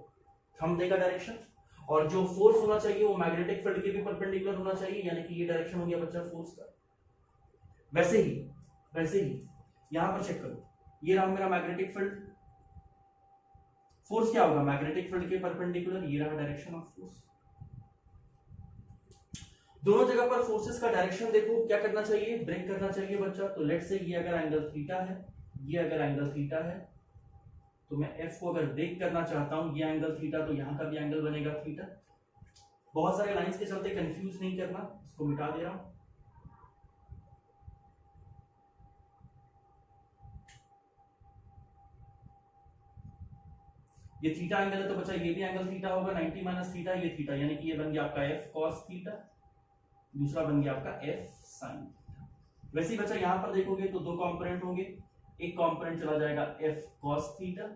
थंब देगा डायरेक्शन, और जो फोर्स होना चाहिए वो मैग्नेटिक फील्ड के भी परपेंडिकुलर होना चाहिए, यानी कि ये डायरेक्शन हो गया बच्चा फोर्स का। वैसे ही यहां पर चेक करो, ये रहा मेरा मैग्नेटिक फील्ड, फोर्स क्या होगा? मैग्नेटिक फील्ड के परपेंडिकुलर, ये रहा डायरेक्शन ऑफ फोर्स। दोनों जगह पर फोर्सेस का डायरेक्शन देखो, क्या करना चाहिए? ब्रेक करना चाहिए बच्चा। तो लेट से ये अगर एंगल थीटा है, ये अगर एंगल थीटा है, तो मैं F को अगर ब्रेक करना चाहता हूं, ये एंगल थीटा, तो यहां का भी एंगल बनेगा थीटा। बहुत सारे लाइंस के चलते कंफ्यूज नहीं करना, इसको मिटा दे रहा हूं। ये थीटा एंगल है तो बच्चा ये भी एंगल थीटा होगा, 90 माइनस थीटा, ये थीटा, यानी कि ये बन गया आपका F cos थीटा, दूसरा बन गया आपका F sin थीटा। वैसे ही बच्चा यहां पर देखोगे तो 2 कंपोनेंट होंगे, एक कंपोनेंट चला जाएगा F cos थीटा,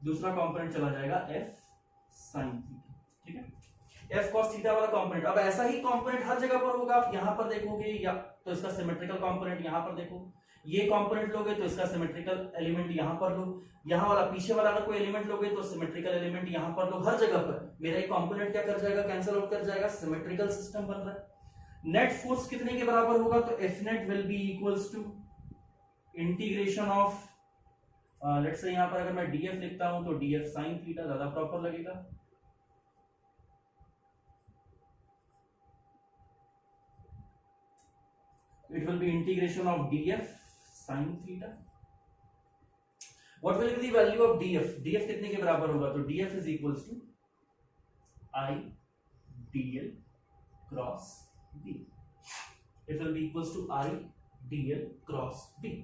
दूसरा कंपोनेंट चला जाएगा F sin थीटा, ठीक है। F cos थीटा वाला कंपोनेंट, अब ऐसा ही कंपोनेंट हर जगह पर होगा। आप यहां पर देखोगे या तो इसका सिमेट्रिकल कंपोनेंट यहां पर देखो, ये कंपोनेंट लोगे तो इसका सिमेट्रिकल एलिमेंट यहां पर लो, यहां वाला पीछे वाला अगर कोई एलिमेंट लोगे तो सिमेट्रिकल एलिमेंट यहां पर लो। हर जगह पर मेरा एक कंपोनेंट क्या कर जाएगा? कैंसिल आउट कर जाएगा, सिमेट्रिकल सिस्टम बन रहा है। नेट फोर्स कितने के बराबर होगा? तो F net will be equals to integration of, let's say यहां पर अगर मैं df लिखता हूं तो df sin थीटा ज्यादा प्रॉपर लगेगा। It will be integration of df sin theta. What will be the value of df? df कितने के बराबर होगा? तो df is equals to I dl cross b. It will be equals to I dl cross b.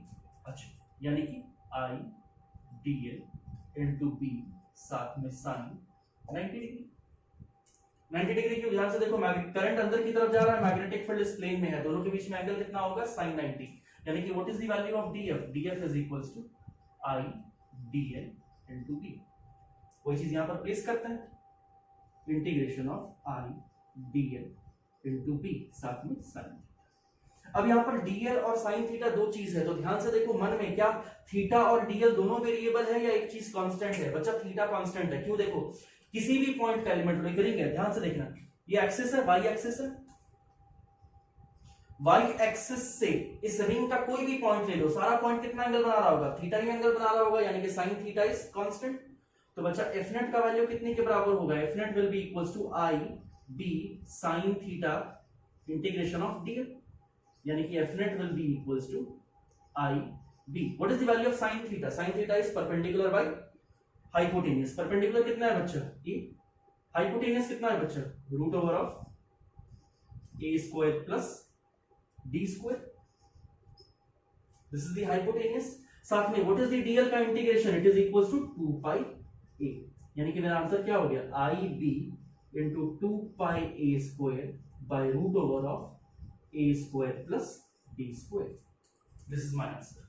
अच्छा, यानी कि I dl into b साथ में sin 90 डिग्री। 90 डिग्री क्यों? ध्यान से देखो, करंट अंदर की तरफ जा रहा है, मैग्नेटिक फील्ड इस प्लेन में है, दोनों के बीच में एंगल कितना होगा? sin 90, यानी कि what is the value of df? df is equals to I dl into b। वही चीज यहां पर प्लेस करते हैं, integration of I dl into b साथ में sin। अब यहां पर dl और sin थीटा दो चीज है, तो ध्यान से देखो मन में, क्या थीटा और dl दोनों वेरिएबल है या एक चीज कांस्टेंट है? बच्चा थीटा कांस्टेंट है। क्यों? देखो किसी भी पॉइंट का एलिमेंट लेकर है, ध्यान से देखना, ये एक्सिस है, वाई एक्सिस है, वाई एक्सिस से इस रिंग का कोई भी पॉइंट ले लो, सारा पॉइंट कितना एंगल बना रहा होगा? थीटा ही एंगल बना रहा होगा, यानी कि sin थीटा इज कांस्टेंट। तो बच्चा F net का वैल्यू कितने के बराबर होगा? F net will be equals to I b sin theta integration of dl, यानी कि F net will be equals to I b। What is the value of sin theta? sin theta is perpendicular by hypotenuse. Perpendicular कितना है बच्चा? A. Hypotenuse कितना है बच्चा? Root over of A square plus D square. This is the hypotenuse. साथ में what is the DL का integration? It is equals to 2 pi a, यानी कि मेरा आंसर क्या हो गया, I B into 2πa² by root over of a² plus b²। This is my answer.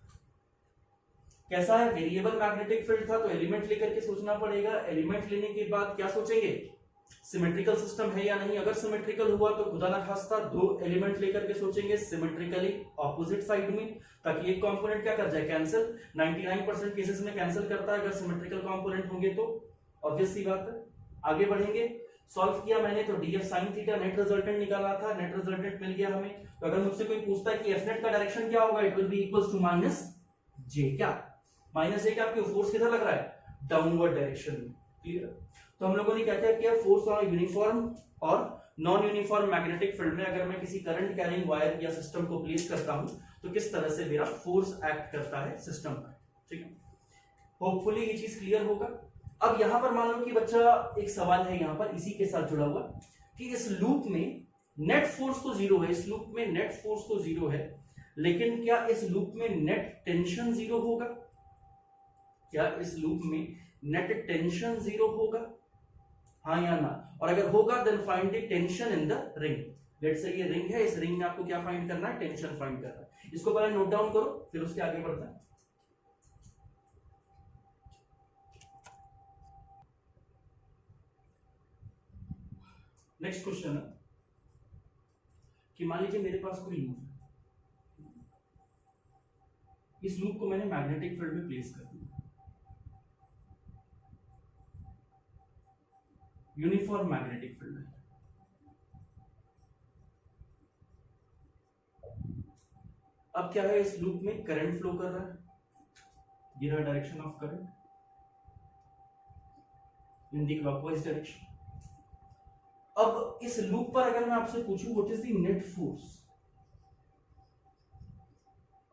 कैसा है, वेरिएबल मैग्नेटिक फील्ड था तो एलिमेंट लेकर के सोचना पड़ेगा। एलिमेंट लेने के बाद क्या सोचेंगे, सिमेट्रिकल सिस्टम है या नहीं। अगर सिमेट्रिकल हुआ तो खुदा ना खास्ता दो एलिमेंट लेकर के सोचेंगे सिमेट्रिकली ऑपोजिट साइड में, ताकि एक कंपोनेंट क्या कर जाए, कैंसिल। 99% केसेस में कैंसिल करता है अगर सिमेट्रिकल कंपोनेंट होंगे तो, ऑब्वियस सी बात है। आगे बढ़ेंगे, सॉल्व किया मैंने तो DF sine theta net resultant निकाला था, नेट रिजल्टेंट मिल गया हमें। तो अगर मुझसे कोई पूछता है कि एफ नेट का डायरेक्शन क्या होगा, it will be equals to minus j. क्या माइनस जे? क्या आपको फोर्स किधर लग रहा है, डाउनवर्ड डायरेक्शन में। क्लियर। तो हम लोगों ने क्या क्या किया, फोर्स ऑन यूनिफॉर्म और नॉन यूनिफॉर्म मैग्नेटिक फील्ड में अगर मैं किसी करंट कैरिंग वायर या सिस्टम को प्लेस करता हूं तो किस तरह से मेरा फोर्स एक्ट करता है सिस्टम पर। ठीक है, होपफुली ये चीज क्लियर होगा। अब यहां पर मान लो कि बच्चा, एक सवाल है यहां पर इसी के साथ जुड़ा हुआ कि इस लूप में नेट फोर्स तो जीरो है, इस लूप में नेट फोर्स तो जीरो है, लेकिन क्या इस लूप में नेट टेंशन जीरो होगा? क्या इस लूप में नेट टेंशन जीरो होगा, हाँ या ना? और अगर होगा then find the tension in the ring. Let's say ये रिंग है, इस रिंग में आपको क्या फाइंड करना है, टेंशन फाइंड करना है। इसको पहले नोट डाउन करो, फिर उसके आगे बढ़ते हैं। नेक्स्ट क्वेश्चन है कि मान लीजिए मेरे पास कोई लूप है, इस लूप को मैंने मैग्नेटिक फील्ड में प्लेस कर दिया, यूनिफॉर्म मैग्नेटिक फील्ड है। अब क्या है, इस लूप में करंट फ्लो कर रहा है, ये रहा direction of current in the clockwise direction. अब इस लूप पर अगर मैं आपसे पूछूं what is the net force,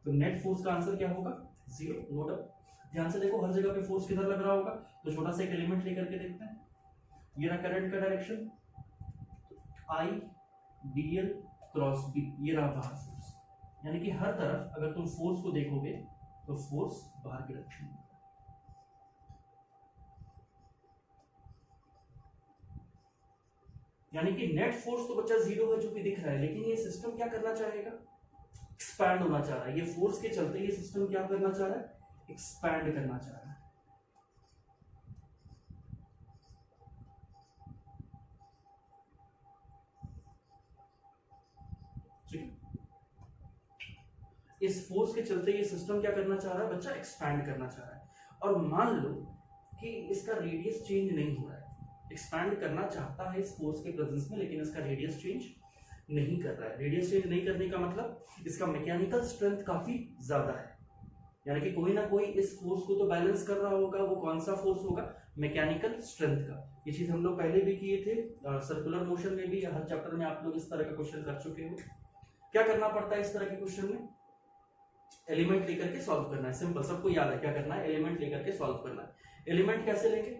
तो नेट फोर्स का आंसर क्या होगा, जीरो। No doubt. ध्यान से देखो, हर जगह पे फोर्स किधर लग रहा होगा, तो छोटा सा एक एलिमेंट लेकर के देखते हैं। ये रहा करंट का डायरेक्शन, आई डीएल क्रॉस बी, ये रहा बाहर फोर्स। यानी कि हर तरफ अगर तुम फोर्स को देखोगे तो फोर्स बाहर की डायरेक्शन में। यानी कि नेट फोर्स तो बच्चा जीरो है जो कि दिख रहा है, लेकिन ये सिस्टम क्या करना चाहेगा, एक्सपैंड होना चाह रहा है। ये फोर्स के चलते ये सिस्टम क्या करना चाह रहा है, एक्सपैंड करना चाह रहा है। इस फोर्स के चलते ये सिस्टम क्या करना चाह रहा है बच्चा, एक्सपैंड करना चाह रहा है। और मान लो कि इसका रेडियस चेंज नहीं हो रहा है, एक्सपैंड करना चाहता है इस फोर्स के प्रेजेंस में, लेकिन इसका रेडियस चेंज नहीं कर रहा है। रेडियस चेंज नहीं करने का मतलब इसका मैकेनिकल स्ट्रेंथ काफी ज्यादा है, यानी कि कोई ना कोई इस फोर्स को तो बैलेंस कर रहा होगा। वो कौन सा फोर्स होगा, मैकेनिकल स्ट्रेंथ का। ये चीज हम लोग पहले भी किए थे, सर्कुलर मोशन में भी, हर चैप्टर में आप लोग इस तरह का क्वेश्चन कर चुके हो। क्या करना पड़ता है इस तरह के क्वेश्चन में, एलिमेंट लेकर के सॉल्व करना है। सिंपल, सबको याद है क्या करना है, एलिमेंट लेकर के सॉल्व करना है। एलिमेंट कैसे लेंगे,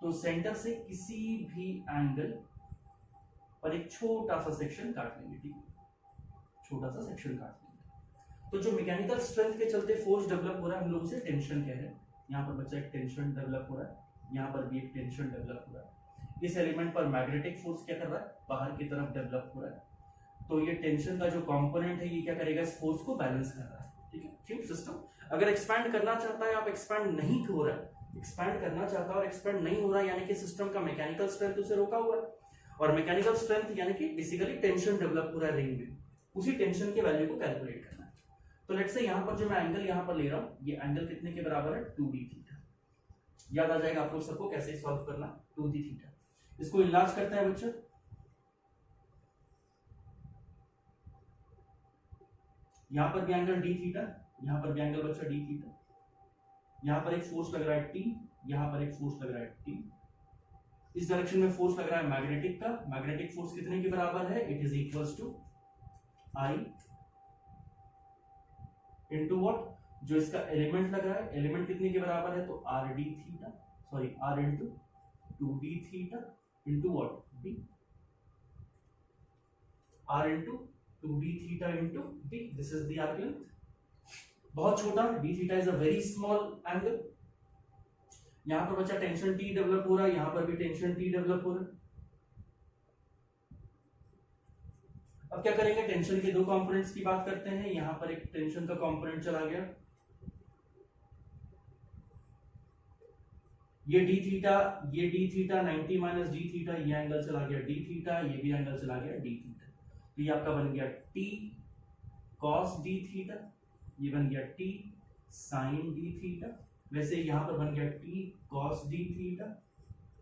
तो सेंटर से किसी भी एंगल पर एक छोटा सा सेक्शन काट लेंगे। ठीक है, छोटा सा सेक्शन काट लेंगे। तो जो मैकेनिकल स्ट्रेंथ के चलते फोर्स डेवलप हो रहा है, हम लोग उसे टेंशन कह रहे हैं। यहाँ पर बच्चा एक टेंशन डेवलप हो रहा है, यहाँ पर भी एक टेंशन डेवलप हो रहा है। इस एलिमेंट पर मैग्नेटिक फोर्स क्या कर रहा है, बाहर की तरफ डेवलप हो रहा है। तो ये टेंशन का जो कंपोनेंट है ये क्या करेगा, इस फोर्स को बैलेंस कर रहा है। ठीक है, ठीक सिस्टम। अगर एक्सपैंड करना चाहता है, आप एक्सपैंड नहीं हो रहा है, एक्सपैंड करना चाहता है और एक्सपैंड नहीं हो रहा है, यानी कि सिस्टम का मैकेनिकल स्ट्रेंथ उसे रोका हुआ है। और मैकेनिकल स्ट्रेंथ यानी कि बेसिकली टेंशन डेवलप हो रहा है रिंग में, उसी टेंशन के वैल्यू को कैलकुलेट करना है। तो लेट्स से यहाँ पर जो मैं एंगल यहाँ पर ले रहा हूँ, ये एंगल कितने के बराबर है, 2d थीटा। याद आ जाएगा आप लोग सबको कैसे सॉल्व करना, 2d थीटा। इसको इलाज करते हैं बच्चों। यहां पर भी एंगल डी थीटा, यहां पर भी एंगल बच्चा डी थीटा। यहां पर एक फोर्स लग रहा है टी, यहां पर एक फोर्स लग रहा है टी। इस डायरेक्शन में फोर्स लग रहा है मैग्नेटिक का। मैग्नेटिक फोर्स कितने के बराबर है, it is equals to I into what, जो इसका एलिमेंट लग रहा है, एलिमेंट कितने के बराबर है, तो R D theta, sorry R into 2d theta into what, D, R into 2d theta into d, this is the arc length। बहुत छोटा, D theta is a very small angle. यहां पर बच्चा टेंशन टी डेवलप हो रहा है, यहां पर भी टेंशन टी डेवलप हो रहा है। अब क्या करेंगे, टेंशन के दो कंपोनेंट्स की बात करते हैं। यहां पर एक टेंशन का कंपोनेंट चला गया, ये D theta 90 minus D theta, ये एंगल चला गया डी थीटा, ये भी एंगल चला गया डी थीटा। तो ये आपका बन गया टी कॉस डी थीटा, ये बन गया टी साइन डी थीटा। वैसे यहां पर बन गया टी कॉस डी थीटा,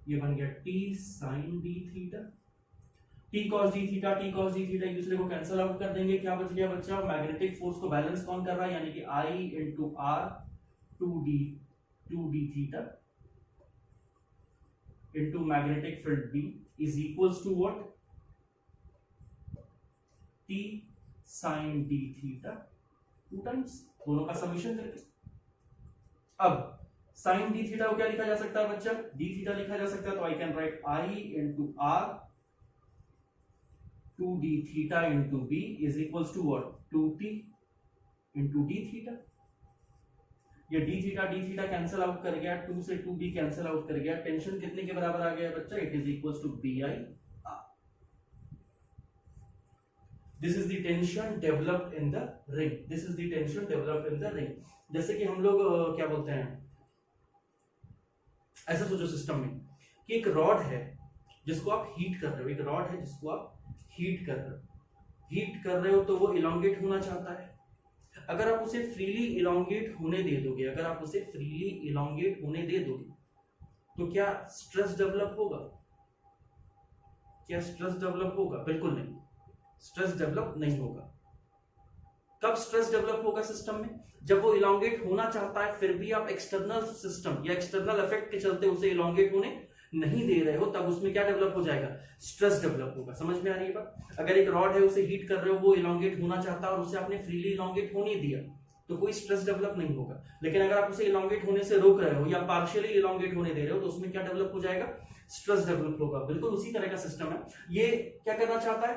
ये बन गया T sine D theta. T cos D theta एक दूसरे को कैंसिल आउट कर देंगे, क्या बच गया बच्चा, मैग्नेटिक फोर्स को बैलेंस कौन कर रहा है, यानी कि I into r two d theta into magnetic field B is equals to what, T sin d theta 2 times दोनों का समीशन करके। अब sin d theta को क्या लिखा जा सकता है बच्चा, d theta लिखा जा सकता है, तो I can write I into R 2d theta into B is equals to what, 2t into d theta। ये डी थीटा कैंसिल आउट कर गया, 2 से 2b कैंसिल आउट कर गया। टेंशन कितने के बराबर आ गया बच्चा, it is equals to bi r। This is the tension developed in the ring. जैसे कि हम लोग क्या बोलते हैं, ऐसा सोचो सिस्टम में कि एक रॉड है जिसको आप हीट कर रहे हो, तो वो इलोंगेट होना चाहता है। अगर आप उसे फ्रीली इलोंगेट होने दे दोगे, तो क्या स्ट्रेस डेवलप होगा? बिल्कुल नहीं, स्ट्रेस डेवलप नहीं होगा। कब स्ट्रेस डेवलप होगा सिस्टम में, जब वो इलोंगेट होना चाहता है, फिर भी आप एक्सटर्नल सिस्टम या एक्सटर्नल इफेक्ट के चलते उसे इलोंगेट होने नहीं दे रहे हो, तब उसमें क्या डेवलप हो जाएगा, स्ट्रेस डेवलप होगा। समझ में आ रही है बात। अगर एक रॉड है, उसे हीट कर रहे हो, वो इलोंगेट होना चाहता है और उसे आपने फ्रीली इलोंगेट होने दिया, तो कोई स्ट्रेस डेवलप नहीं होगा। लेकिन अगर आप उसे इलोंगेट होने से रोक रहे हो या पार्शियली इलोंगेट होने दे रहे हो, तो उसमें क्या डेवलप हो जाएगा, स्ट्रेस डेवलप होगा। बिल्कुल उसी तरह का सिस्टम है। ये क्या करना चाहता है,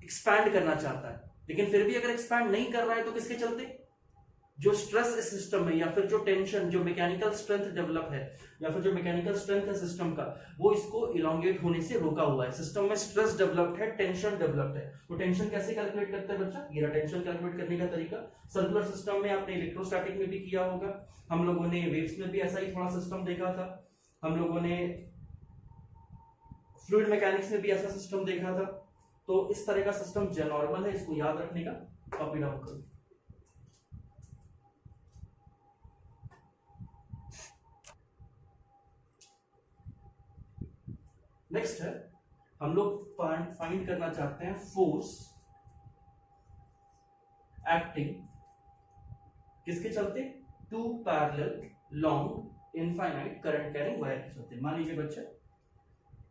एक्सपैंड करना चाहता है, लेकिन फिर भी अगर एक्सपैंड नहीं कर रहा है तो किसके चलते, जो स्ट्रेस इस सिस्टम में, या फिर जो टेंशन, जो मैकेनिकल स्ट्रेंथ डेवलप है, या फिर जो मैकेनिकल स्ट्रेंथ है सिस्टम का, वो इसको इलोंगेट होने से रोका हुआ है। सिस्टम में स्ट्रेस डेवलप्ड है, टेंशन डेवलप्ड है। तो टेंशन कैसे कैलकुलेट करते हैं बच्चा, ये टेंशन कैलकुलेट करने का तरीका सर्कुलर सिस्टम में आपने इलेक्ट्रोस्टैटिक में भी किया होगा, हम लोगों ने वेव्स में भी ऐसा ही थोड़ा सिस्टम देखा था, हम लोगों ने फ्लूइड मैकेनिक्स में भी ऐसा सिस्टम देखा था। तो इस तरह का सिस्टम जो नॉर्मल है, इसको याद रखने का, कॉपी डाउन करो। नेक्स्ट है, हम लोग फाइंड करना चाहते हैं फोर्स एक्टिंग किसके चलते, two parallel long infinite current carrying wire के चलते। मान लीजिए बच्चा,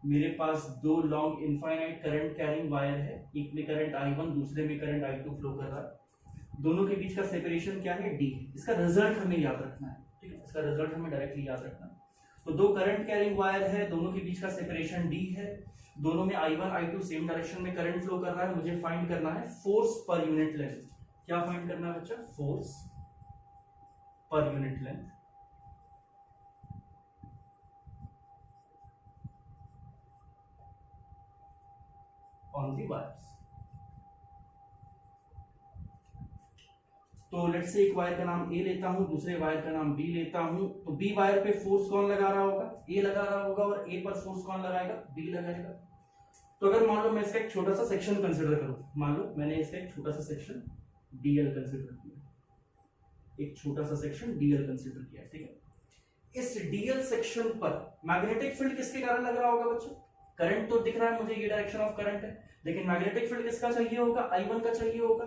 मेरे पास दो long infinite current carrying wire है, एक में करंट I1, दूसरे में करंट I2 फ्लो कर रहा है। दोनों के बीच का सेपरेशन क्या है, D। इसका रिजल्ट हमें याद रखना है, ठीक है, इसका रिजल्ट हमें डायरेक्टली याद रखना है। तो दो करंट कैरिंग वायर है, दोनों के बीच का सेपरेशन D है, दोनों में I1 I2 सेम डायरेक्शन में करंट फ्लो कर रहा है। मुझे फाइंड करना है फोर्स पर यूनिट लेंथ। क्या फाइंड करना है बच्चा, फोर्स पर unit length on the wires. तो लेट्स से एक वायर का नाम A लेता हूं, दूसरे वायर का नाम B लेता हूं। तो B वायर पे फोर्स कौन लगा रहा होगा, A लगा रहा होगा, और A पर फोर्स कौन लगाएगा, B लगाएगा। तो अगर मान लो मैं इसका एक छोटा सा सेक्शन कंसीडर करूं, मान लो मैंने इसका एक छोटा सा सेक्शन DL कंसीडर किया, एक छोटा सा सेक्शन DL कंसीडर किया, ठीक है। इस DL सेक्शन पर मैग्नेटिक फील्ड किसके कारण लग रहा होगा बच्चों, करंट तो दिख रहा है मुझे, ये डायरेक्शन ऑफ करंट है, लेकिन मैग्नेटिक फील्ड किसका चाहिए होगा, I1 का चाहिए होगा।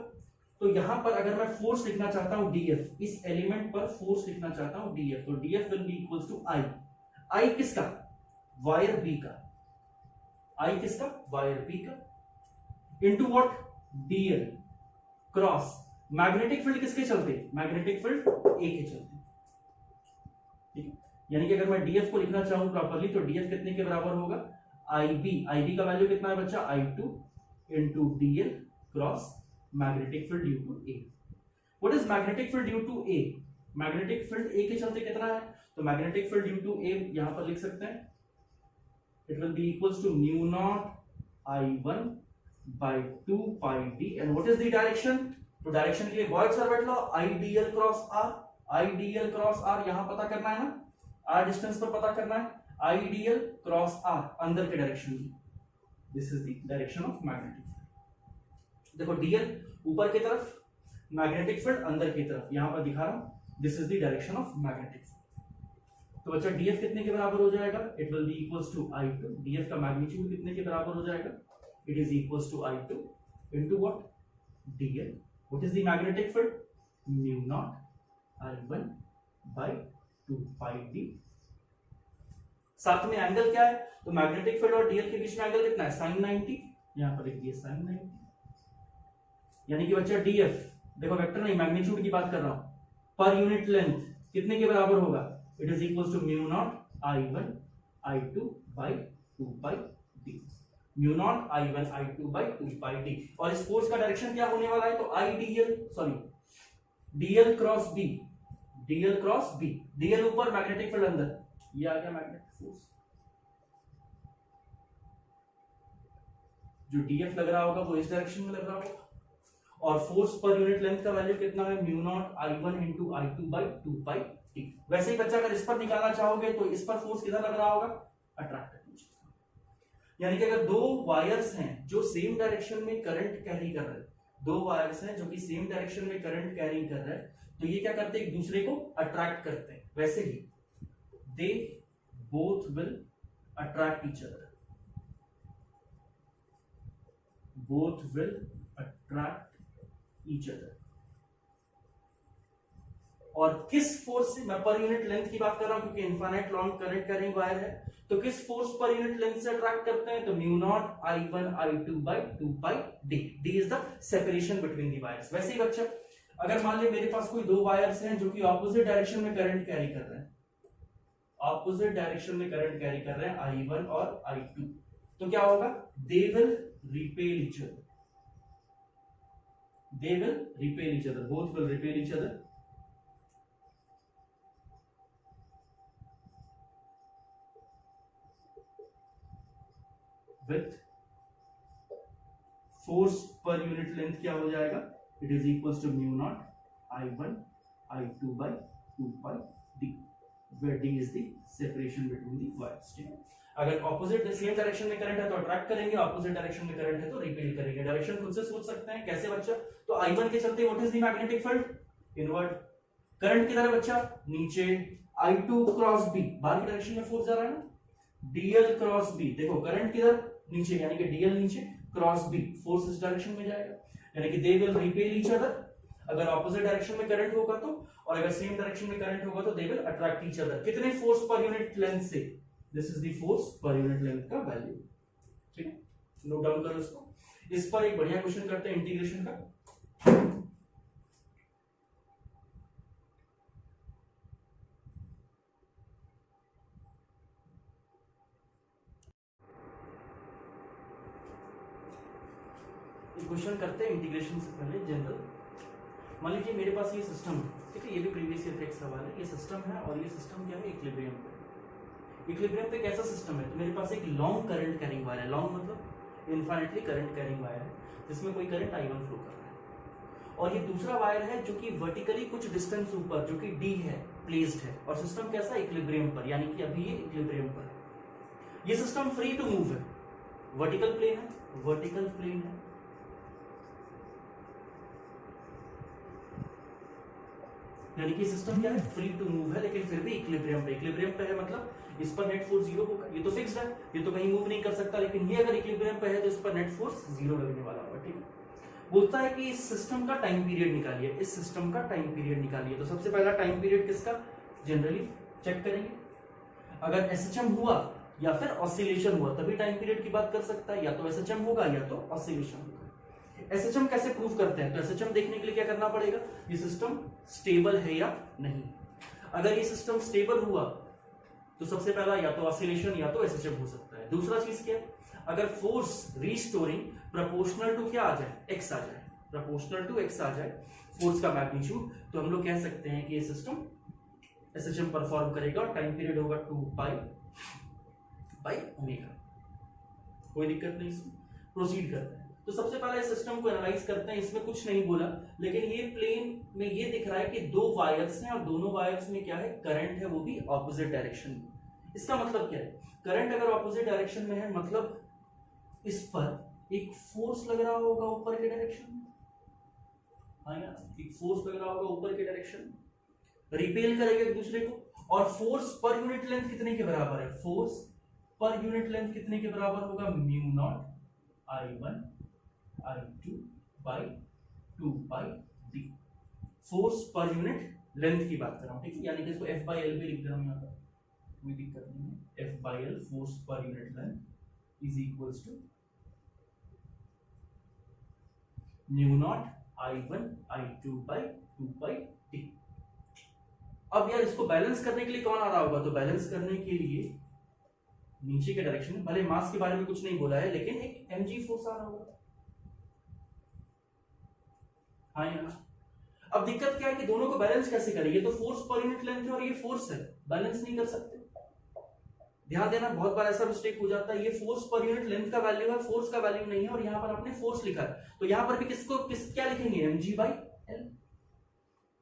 तो यहां पर अगर मैं फोर्स लिखना चाहता हूं DF, इस एलिमेंट पर फोर्स लिखना चाहता हूं DF, तो DF will be equals to I किसका, वायर B का, I किसका, वायर B का, into what, DL cross magnetic field किसके चलते, मैग्नेटिक फील्ड A के चलते, ठीक है। यानी कि अगर मैं DF को लिखना चाहूं प्रॉपर्ली, तो DF कितने के बराबर होगा, IB का वैल्यू कितना है बच्चा, I2 into DL cross magnetic field due to A। What is magnetic field due to a, magnetic field a के चलते कितना है, तो magnetic field due to a यहां पर लिख सकते हैं, it will be equals to mu naught I1 by 2 pi d, and what is the direction, तो डायरेक्शन के लिए Biot Savart law, IDL cross R, IDL cross R यहां पता करना है ना, आर डिस्टेंस पर पता करना है, आईडीएल क्रॉस आर अंदर के डायरेक्शन में, this is the direction of magnetic field. देखो डीएल ऊपर की तरफ, मैग्नेटिक फील्ड अंदर की तरफ, यहां पर दिखा रहा हूं, this is the direction of magnetic field. तो बच्चा डीएफ कितने के बराबर हो जाएगा, it will be equals to I2, DF का मैग्नीट्यूड कितने के बराबर हो जाएगा, it is equals to I2 into what, DL, what is the magnetic field, mu naught I1 by 2 pi d। साथ में एंगल क्या है, तो मैग्नेटिक फील्ड और डीएल के बीच में एंगल कितना है, sin 90, यहां पर लिख दिया sin 90, यानी कि बच्चा डीएफ, देखो वेक्टर नहीं मैग्नीट्यूड की बात कर रहा हूं, पर यूनिट लेंथ कितने के बराबर होगा, it is equals to mu naught I1 I2 by 2 pi d, mu naught I1 I2 by 2 pi d। और इस फोर्स का डायरेक्शन क्या होने वाला है, तो IDL sorry DL cross B, DL cross B, DL ऊपर मैग्नेटिक फील्ड अंदर, ये आ गया मैग्नेटिक फोर्स, जो डीएफ लग रहा होगा वो इस डायरेक्शन में लग रहा होगा, और फोर्स पर यूनिट लेंथ का वैल्यू कितना है, mu naught I1 into I2 by 2 pi d। वैसे ही बच्चा अगर इस पर निकालना चाहोगे तो इस पर फोर्स कितना लग रहा होगा, अट्रैक्ट, यानी कि अगर दो वायर्स हैं जो सेम डायरेक्शन में करंट कैरी कर रहे हैं, दो वायर्स हैं जो कि सेम डायरेक्शन में करंट कैरी कर रहे हैं, तो ये क्या करते हैं, एक दूसरे को अट्रैक्ट करते हैं, वैसे ही they both will attract each other, both will attract each other. और किस फोर्स से, मैं पर यूनिट लेंथ की बात कर रहा हूं क्योंकि infinite long current carrying wire है, तो किस फोर्स पर यूनिट लेंथ से अट्रैक्ट करते हैं, तो mu naught I1 I2 by 2 pi d, d is the separation between the wires. वैसे ही बच्चा अगर मान ले मेरे पास कोई दो वायर्स हैं जो कि ऑपोजिट डायरेक्शन में करंट कैरी कर रहे हैं, ऑपोजिट डायरेक्शन में करंट कैरी कर रहे हैं I1 और I2, तो क्या होगा, they will repel each other, they will repel each other, both will repel each other, with force per unit length क्या हो जाएगा, it is equals to mu naught I1 I2 by 2 pi d, where d is the separation between the wires। ठीक है, अगर opposite same direction में current है तो attract करेंगे, ऑपोजिट डायरेक्शन में करंट है तो रिपेल करेंगे। डायरेक्शन खुद से सोच सकते हैं, कैसे बच्चा, तो I1 के चलते what is the magnetic field, invert, current किधर है बच्चा, नीचे, I2 क्रॉस बी, बाहर की डायरेक्शन में फोर्स जा रहा है ना, डीएल क्रॉस बी, देखो करंट किधर, नीचे, यानी कि डीएल नीचे, क्रॉस बी, फोर्स इस डायरेक्शन में जाएगा, यानी कि they will repel each other, अगर ऑपोजिट डायरेक्शन में करंट होगा तो, और अगर सेम डायरेक्शन में करंट होगा तो they will attract each other. कितने फोर्स पर यूनिट लेंथ से, दिस इज द फोर्स पर यूनिट लेंथ का वैल्यू। ठीक है, नोट डाउन करो इसको। इस पर एक बढ़िया क्वेश्चन करते हैं इंटीग्रेशन का। क्वेश्चन करते हैं इंटीग्रेशन से पहले जनरल। मान लीजिए मेरे पास ये सिस्टम है, ठीक है, ये भी प्रीवियस ईयर का एक सवाल है, ये सिस्टम है और ये सिस्टम क्या है, इक्विलिब्रियम पे। इक्विलिब्रियम पे कैसा सिस्टम है, तो मेरे पास एक लॉन्ग करंट कैरिंग वायर है, लॉन्ग मतलब इनफाइनाइटली करंट कैरिंग वायर है जिसमें कोई करंट I1 फ्लो कर रहा है, और ये दूसरा वायर है जो कि वर्टिकली कुछ डिस्टेंस ऊपर जो कि D है प्लेस्ड है, और सिस्टम कैसा, इक्विलिब्रियम पर, यानी कि अभी ये इक्विलिब्रियम पर है। ये सिस्टम फ्री टू मूव है, वर्टिकल प्लेन है, वर्टिकल प्लेन है, यानी कि सिस्टम क्या है, फ्री टू मूव है, लेकिन फिर भी इक्विलिब्रियम पे। इक्विलिब्रियम पे है मतलब इस पर नेट फोर्स जीरो होगा, ये तो फिक्स्ड है, ये तो कहीं मूव नहीं कर सकता, लेकिन ये अगर इक्विलिब्रियम पे है तो इस पर नेट फोर्स जीरो लगने वाला होगा। ठीक है, बोलता है कि इस सिस्टम का टाइम पीरियड निकालिए, इस सिस्टम का टाइम पीरियड निकालिए। तो सबसे पहला टाइम पीरियड किसका, जनरली चेक करेंगे, अगर एसएचएम हुआ या फिर ऑसिलेशन हुआ तभी टाइम पीरियड की बात कर सकता है, या तो एसएचएम होगा या तो ऑसिलेशन होगा। एसएचएम कैसे प्रूव करते हैं, तो एसएचएम देखने के लिए क्या करना पड़ेगा, ये सिस्टम स्टेबल है या नहीं। अगर ये सिस्टम स्टेबल हुआ तो सबसे पहला या तो ऑसिलेशन या तो एसएचएम हो सकता है। दूसरा चीज क्या है, अगर फोर्स रीस्टोरिंग प्रोपोर्शनल टू क्या आ जाए, एक्स आ जाए, प्रोपोर्शनल टू x आ जाए फोर्स का मैग्नीट्यूड, तो हम लोग कह सकते हैं कि ये सिस्टम SHM परफॉर्म करेगा और टाइम पीरियड होगा 2π/ω। कोई दिक्कत नहीं, इसमें प्रोसीड करते हैं। तो सबसे पहले इस सिस्टम को एनालाइज करते हैं। इसमें कुछ नहीं बोला, लेकिन ये प्लेन में ये दिख रहा है कि दो वायर्स हैं और दोनों वायर्स में क्या है, करंट है, वो भी ऑपोजिट डायरेक्शन में। इसका मतलब क्या है, करंट अगर ऑपोजिट डायरेक्शन में है मतलब इस पर एक फोर्स लग रहा होगा ऊपर के डायरेक्शन में, एक फोर्स लग रहा होगा ऊपर के डायरेक्शन में, रिपेल करेगा एक दूसरे को। और फोर्स पर यूनिट लेंथ कितने के बराबर है, फोर्स पर यूनिट लेंथ कितने के बराबर होगा, mu naught I1 I2 by 2πd। Force पर यूनिट लेंथ की बात कर रहा हूं, ठीक है, यानी कि इसको F/L भी लिख दे रहा हूं यहाँ पर, कोई दिक्कत नहीं है। F/L फोर्स पर unit length is equals to mu naught I1 I2 by 2πd। अब यार इसको बैलेंस करने के लिए कौन आ रहा होगा, तो बैलेंस करने के लिए नीचे के डायरेक्शन में, भले मास के बारे में कुछ नहीं बोला है, लेकिन एक mg फोर्स आ रहा होगा। हाँ यार, अब दिक्कत क्या है कि दोनों को बैलेंस कैसे करेंगे, तो फोर्स पर यूनिट लेंथ है और ये फोर्स है, बैलेंस नहीं कर सकते। ध्यान देना, बहुत बार ऐसा मिस्टेक हो जाता है, ये फोर्स पर यूनिट लेंथ का वैल्यू है, फोर्स का वैल्यू नहीं है, और यहां पर आपने फोर्स लिखा है, तो यहां पर भी क्या लिखेंगे, mg/l,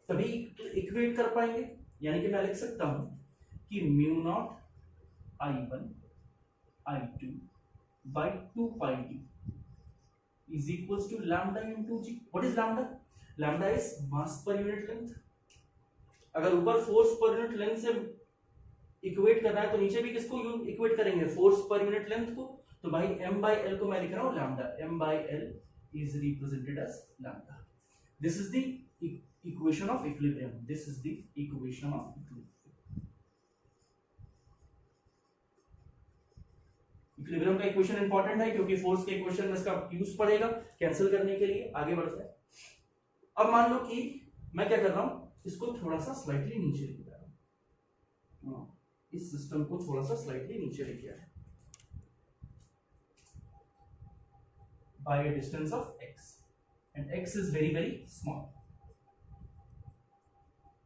तभी इक्वेट कर पाएंगे। यानी कि मैं लिख सकता हूं कि mu naught I1 I2 by 2πd is equals to lambda into g। What is lambda? Lambda is mass per unit length। अगर ऊपर फोर्स पर यूनिट लेंथ से इक्वेट करना है तो नीचे भी किसको इक्वेट करेंगे, फोर्स पर यूनिट लेंथ को। तो भाई m/l को मैं लिख रहा हूं lambda, m/l is represented as lambda। This is the equation of equilibrium। This is the equation of equilibrium। Equilibrium का इक्वेशन इंपॉर्टेंट है क्योंकि फोर्स के इक्वेशन में इसका यूज पड़ेगा कैंसिल करने के लिए। आगे बढ़ते हैं। अब मान लो कि मैं क्या कर रहा हूं, इसको थोड़ा सा स्लाइटली नीचे लेके जा रहा हूं, इस सिस्टम को थोड़ा सा स्लाइटली नीचे लेके आया by a distance of x, and x is very very small,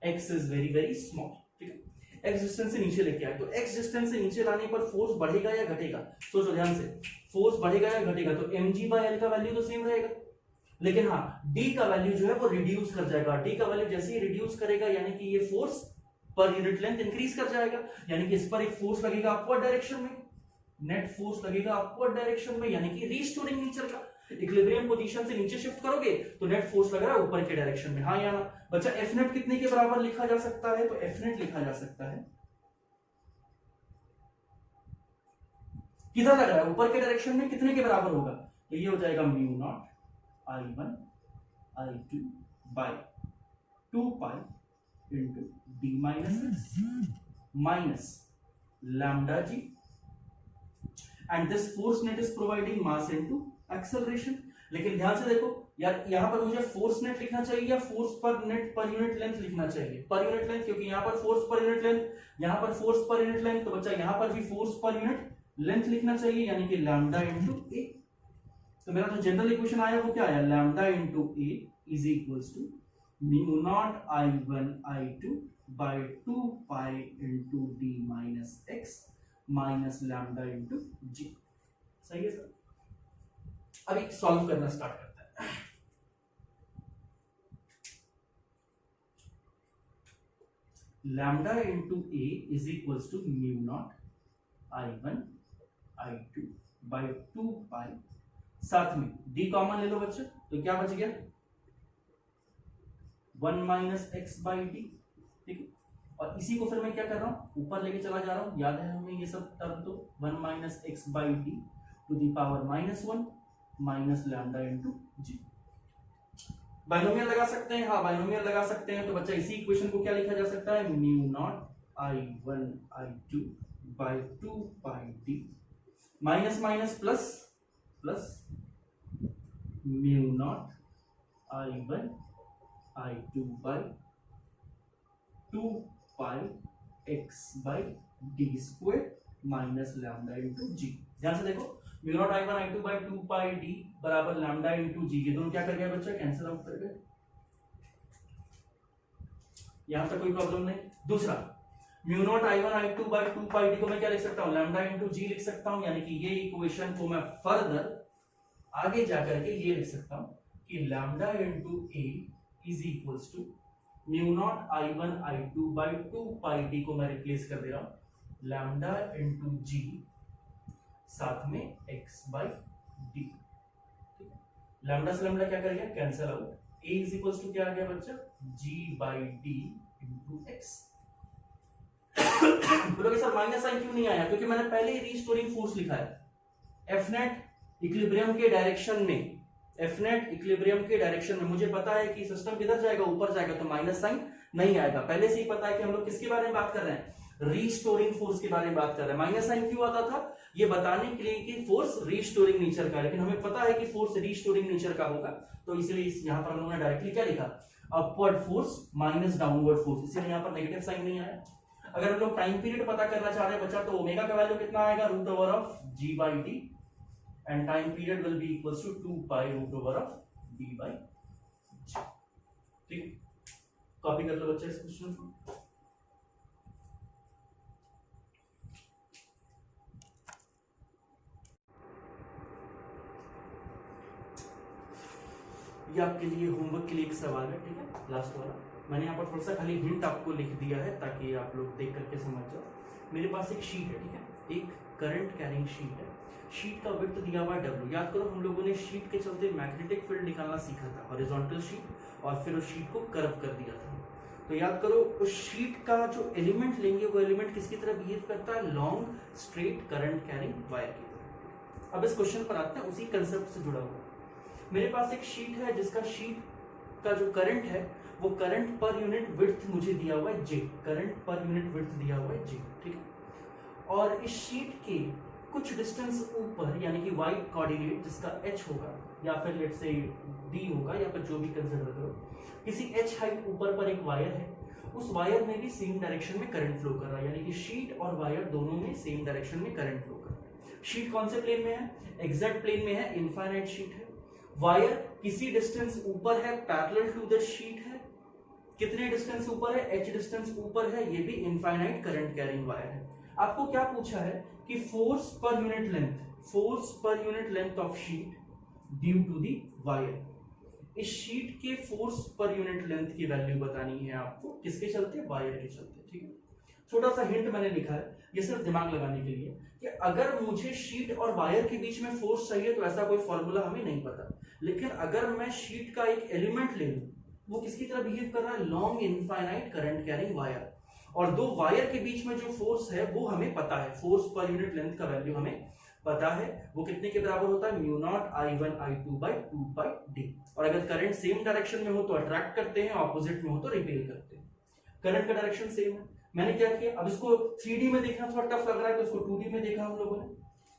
x is very very small, ठीक है। x डिस्टेंस से नीचे लेके आए, तो x डिस्टेंस से नीचे लाने पर फोर्स बढ़ेगा या घटेगा, सोचो ध्यान से, फोर्स बढ़ेगा या घटेगा, तो mg/l का वैल्यू तो सेम रहेगा, लेकिन हाँ d का वैल्यू जो है वो रिड्यूस कर जाएगा। d का वैल्यू जैसे ही रिड्यूस करेगा यानी कि ये फोर्स पर यूनिट लेंथ इंक्रीज कर जाएगा, यानी कि इस पर एक फोर्स लगेगा अपवर्ड डायरेक्शन में, नेट फोर्स लगेगा अपवर्ड डायरेक्शन में, यानी कि रीस्टोरिंग नेचर का। इक्विलिब्रियम पोजीशन से नीचे शिफ्ट करोगे तो नेट फोर्स लग रहा है ऊपर के डायरेक्शन में। हाँ या ना बच्चा, एफ नेट कितने के बराबर लिखा जा सकता है, तो एफ नेट लिखा जा सकता है, किधर लग रहा है, ऊपर के डायरेक्शन में, कितने के बराबर होगा, तो ये हो जाएगा mu naught I1 I2 by 2π into d minus x minus lambda g, and this force net is providing mass into acceleration। लेकिन ध्यान से देखो यार, यहां पर मुझे फोर्स नेट लिखना चाहिए या फोर्स पर नेट पर यूनिट लेंथ लिखना चाहिए, पर यूनिट लेंथ, क्योंकि यहां पर फोर्स पर यूनिट लेंथ, यहां पर फोर्स पर यूनिट लेंथ, तो बच्चा यहां पर भी फोर्स पर यूनिट लेंथ लिखना चाहिए, यानी कि लैम्डा इंटू ए। तो मेरा जो जनरल इक्वेशन आया वो क्या आया, lambda into A is equals to mu naught I1 I2 by 2π into d minus x minus lambda into g. सही है सर। अभी सॉल्व करना स्टार्ट करते हैं। Lambda into A is equals to mu naught I1 I2 by 2π, साथ में d common ले लो बच्चे, तो क्या बच गया 1 माइनस एक्स बाई डी, ठीक है। और इसी को फिर मैं क्या कर रहा हूं, ऊपर लेके चला जा रहा हूं, याद है हमें ये सब टर्म, तो 1 minus X by D to the power -1 minus lambda into G. Binomial लगा सकते हैं, हाँ बाइनोमियल लगा सकते हैं, तो बच्चा इसी इक्वेशन को क्या लिखा जा सकता है, mu naught I1 I2 by 2π d minus minus plus plus mu naught I1 I2 by 2π x by D square minus lambda into G. ध्यान से देखो, mu naught I1 I2 by 2 pi D बराबर लैम्डा इंटू जी। ये दोनों क्या कर गया बच्चा, कैंसिल आउट कर गए। यहां तक कोई प्रॉब्लम नहीं। दूसरा, mu naught I1 I2 by 2 pi D को मैं क्या लिख सकता हूं, लैम्डा इंटू जी लिख सकता हूं, यानी कि ये इक्वेशन को मैं फर्दर आगे जाकर के ये लिख सकता हूं कि lambda into A is equals to mu naught I1 I2 by 2 pi D को मैं रिप्लेस कर दे रहा हूं लैम्डा इंटू जी साथ में x बाई डी। लैम्डा से लैम्डा क्या कर गया, cancel out. a is equals to क्या आ गया बच्चा, g by D into X. बोलोगे सर माइनस साइन क्यों नहीं आया, क्योंकि मैंने पहले ही रीस्टोरिंग फोर्स लिखा है। एफ नेट इक्विलिब्रियम के डायरेक्शन में, एफ नेट इक्विलिब्रियम के डायरेक्शन में मुझे पता है कि सिस्टम किधर जाएगा, ऊपर जाएगा, तो माइनस साइन नहीं आएगा। पहले से ही पता है कि हम लोग किसके बारे में बात कर रहे हैं, रीस्टोरिंग फोर्स के बारे में बात कर रहे हैं। माइनस साइन क्यों आता था, ये बताने के लिए कि फोर्स रीस्टोरिंग नेचर का, लेकिन हमें पता है कि फोर्स रीस्टोरिंग नेचर का होगा, तो इसलिए यहां पर हम लोगों ने डायरेक्टली क्या लिखा, upward force minus downward force, इसलिए यहां पर नेगेटिव साइन नहीं आया। अगर हम लोग टाइम पीरियड पता करना चाह रहे हैं बच्चा, तो ओमेगा का वैल्यू कितना आएगा, root over of G by D, and time period will be equals to 2 pi root over of D by G. ठीक है, कॉपी कर लो बच्चा इस क्वेश्चन को। ये आपके लिए होमवर्क के लिए एक सवाल है, ठीक है, लास्ट वाला। मैंने यहाँ पर थोड़ा सा खाली हिंट आपको लिख दिया है ताकि आप लोग देख करके समझ जाओ। मेरे पास एक शीट है, ठीक है, एक करंट कैरिंग शीट है। शीट का विड्थ दिया हुआ W। याद करो हम लोगों ने शीट के चलते मैग्नेटिक फील्ड निकालना सीखा था, हॉरिजॉन्टल शीट, और फिर उस शीट को कर्व कर दिया था। तो याद करो उस शीट का जो एलिमेंट लेंगे वो एलिमेंट किसकी तरह बिहेव करता है, long straight current carrying wire की तरह। अब इस क्वेश्चन पर आते हैं, उसी कंसेप्ट से जुड़ा हुआ। मेरे पास एक शीट है जिसका शीट का जो करंट है वो करंट पर यूनिट विड्थ मुझे दिया हुआ है J, current per unit width दिया हुआ है J, ठीक है। और इस शीट के कुछ डिस्टेंस ऊपर, यानी कि y कोऑर्डिनेट जिसका h होगा, या फिर लेट्स से d होगा, या फिर जो भी कंसीडर करो, किसी h हाइट ऊपर पर एक वायर है, उस वायर में भी सेम डायरेक्शन में करंट फ्लो कर रहा है, यानी कि शीट और वायर दोनों में सेम डायरेक्शन में करंट फ्लो कर रहा है। शीट कौन से प्लेन में है, एग्जैक्ट प्लेन में है, इनफाइनाइट शीट है। वायर किसी डिस्टेंस ऊपर है, पैरेलल टू द शीट है। कितने डिस्टेंस ऊपर है, h डिस्टेंस ऊपर है, ये भी इनफाइनाइट करंट कैरिंग वायर है। आपको क्या पूछा है कि फोर्स पर यूनिट लेंथ, फोर्स पर unit length of sheet due to the wire. इस शीट के फोर्स पर यूनिट लेंथ की वैल्यू बतानी है आपको, किसके चलते, वायर के चलते, ठीक है। छोटा सा हिंट मैंने लिखा है, ये सिर्फ दिमाग लगाने के लिए कि अगर मुझे शीट और वायर के बीच में फोर्स चाहिए तो ऐसा कोई फॉर्मूला हमें नहीं पता, लेकिन अगर मैं शीट का एक एलिमेंट ले लूं, वो किसकी तरह बिहेव कर रहा है, long infinite current carrying wire, और दो वायर के बीच में जो फोर्स है वो हमें पता है, फोर्स पर यूनिट लेंथ का वैल्यू हमें पता है, वो कितने के बराबर होता है, mu naught I1 I2 by 2 pi D. और अगर करंट सेम डायरेक्शन में हो तो अट्रैक्ट करते हैं, ऑपोजिट में हो तो रिपेल करते हैं। करंट का डायरेक्शन सेम है। मैंने क्या किया, अब इसको 3D में देखना थोड़ा टफ लग रहा है तो इसको 2D में देखा हम लोगों ने।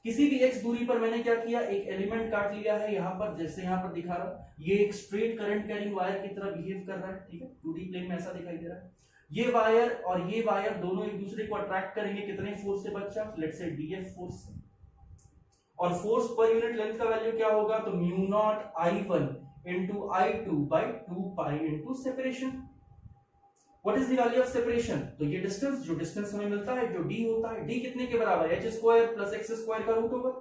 किसी भी x दूरी पर मैंने क्या किया, एक एलिमेंट काट लिया है यहाँ पर, जैसे यहाँ पर दिखा रहा हूं, ये एक स्ट्रेट करंट कैरिंग वायर की तरह बिहेव कर रहा है, ठीक है, 2D प्लेन में ऐसा दिखाई दे रहा है। ये वायर और ये वायर दोनों एक दूसरे को अट्रैक्ट करेंगे, कितने फोर्स से बच्चा, लेट्स से DF फोर्स से। और फोर्स पर यूनिट लेंथ का वैल्यू क्या होगा, तो mu naught I1 into I2 by 2 pi into separation. What is the value of separation, तो ये डिस्टेंस, जो डिस्टेंस हमें मिलता है, जो d होता है, d कितने के बराबर है, h square plus x square का रूट ओवर।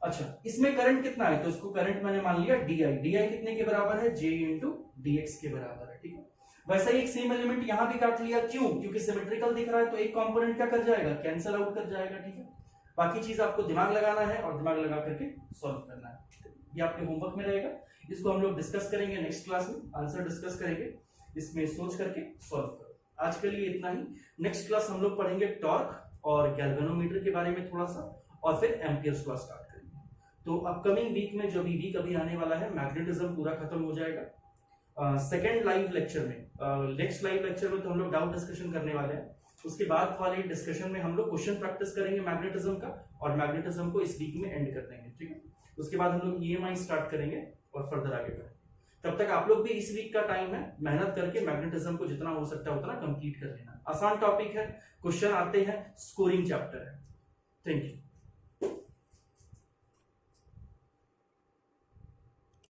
अच्छा, इसमें करंट कितना है, तो इसको करंट मैंने मान लिया di, di कितने के बराबर है, j इंटू dx के बराबर है, ठीक है। वैसा ही एक सेम एलिमेंट यहां भी काट लिया, क्यों, क्योंकि सिमेट्रिकल दिख रहा है, तो एक कंपोनेंट क्या कर जाएगा, कैंसिल आउट कर जाएगा, ठीक है। बाकी चीज आपको दिमाग लगाना है और दिमाग लगा करके सॉल्व करना है, ये आपके होमवर्क में रहेगा। इसको हम लोग डिस्कस करेंगे नेक्स्ट क्लास में, आंसर डिस्कस करेंगे, इसमें सोच करके सॉल्व करो। आज के लिए इतना ही। नेक्स्ट क्लास हम लोग पढ़ेंगे टॉर्क और गैल्वेनोमीटर के बारे में थोड़ा सा, और फिर एम्पियर्स क्लास स्टार्ट करेंगे। तो अपकमिंग वीक में जो भी वीक अभी आने वाला है, मैग्नेटिज्म पूरा खत्म हो जाएगा। सेकेंड लाइव लेक्चर में, नेक्स्ट लाइव लेक्चर में तो हम लोग डाउट डिस्कशन करने वाले हैं। उसके बाद वाले डिस्कशन में हम लोग क्वेश्चन प्रैक्टिस करेंगे मैग्नेटिज्म का, और मैग्नेटिज्म को इस वीक में एंड कर देंगे, ठीक है। उसके बाद हम लोग EMI स्टार्ट करेंगे और फर्दर आगे बढ़ेंगे। तब तक आप लोग भी इस वीक का टाइम है, मेहनत करके मैग्नेटिज्म को जितना हो सकता है उतना कंप्लीट कर लेना। आसान टॉपिक है, क्वेश्चन आते हैं, स्कोरिंग चैप्टर है। Thank you.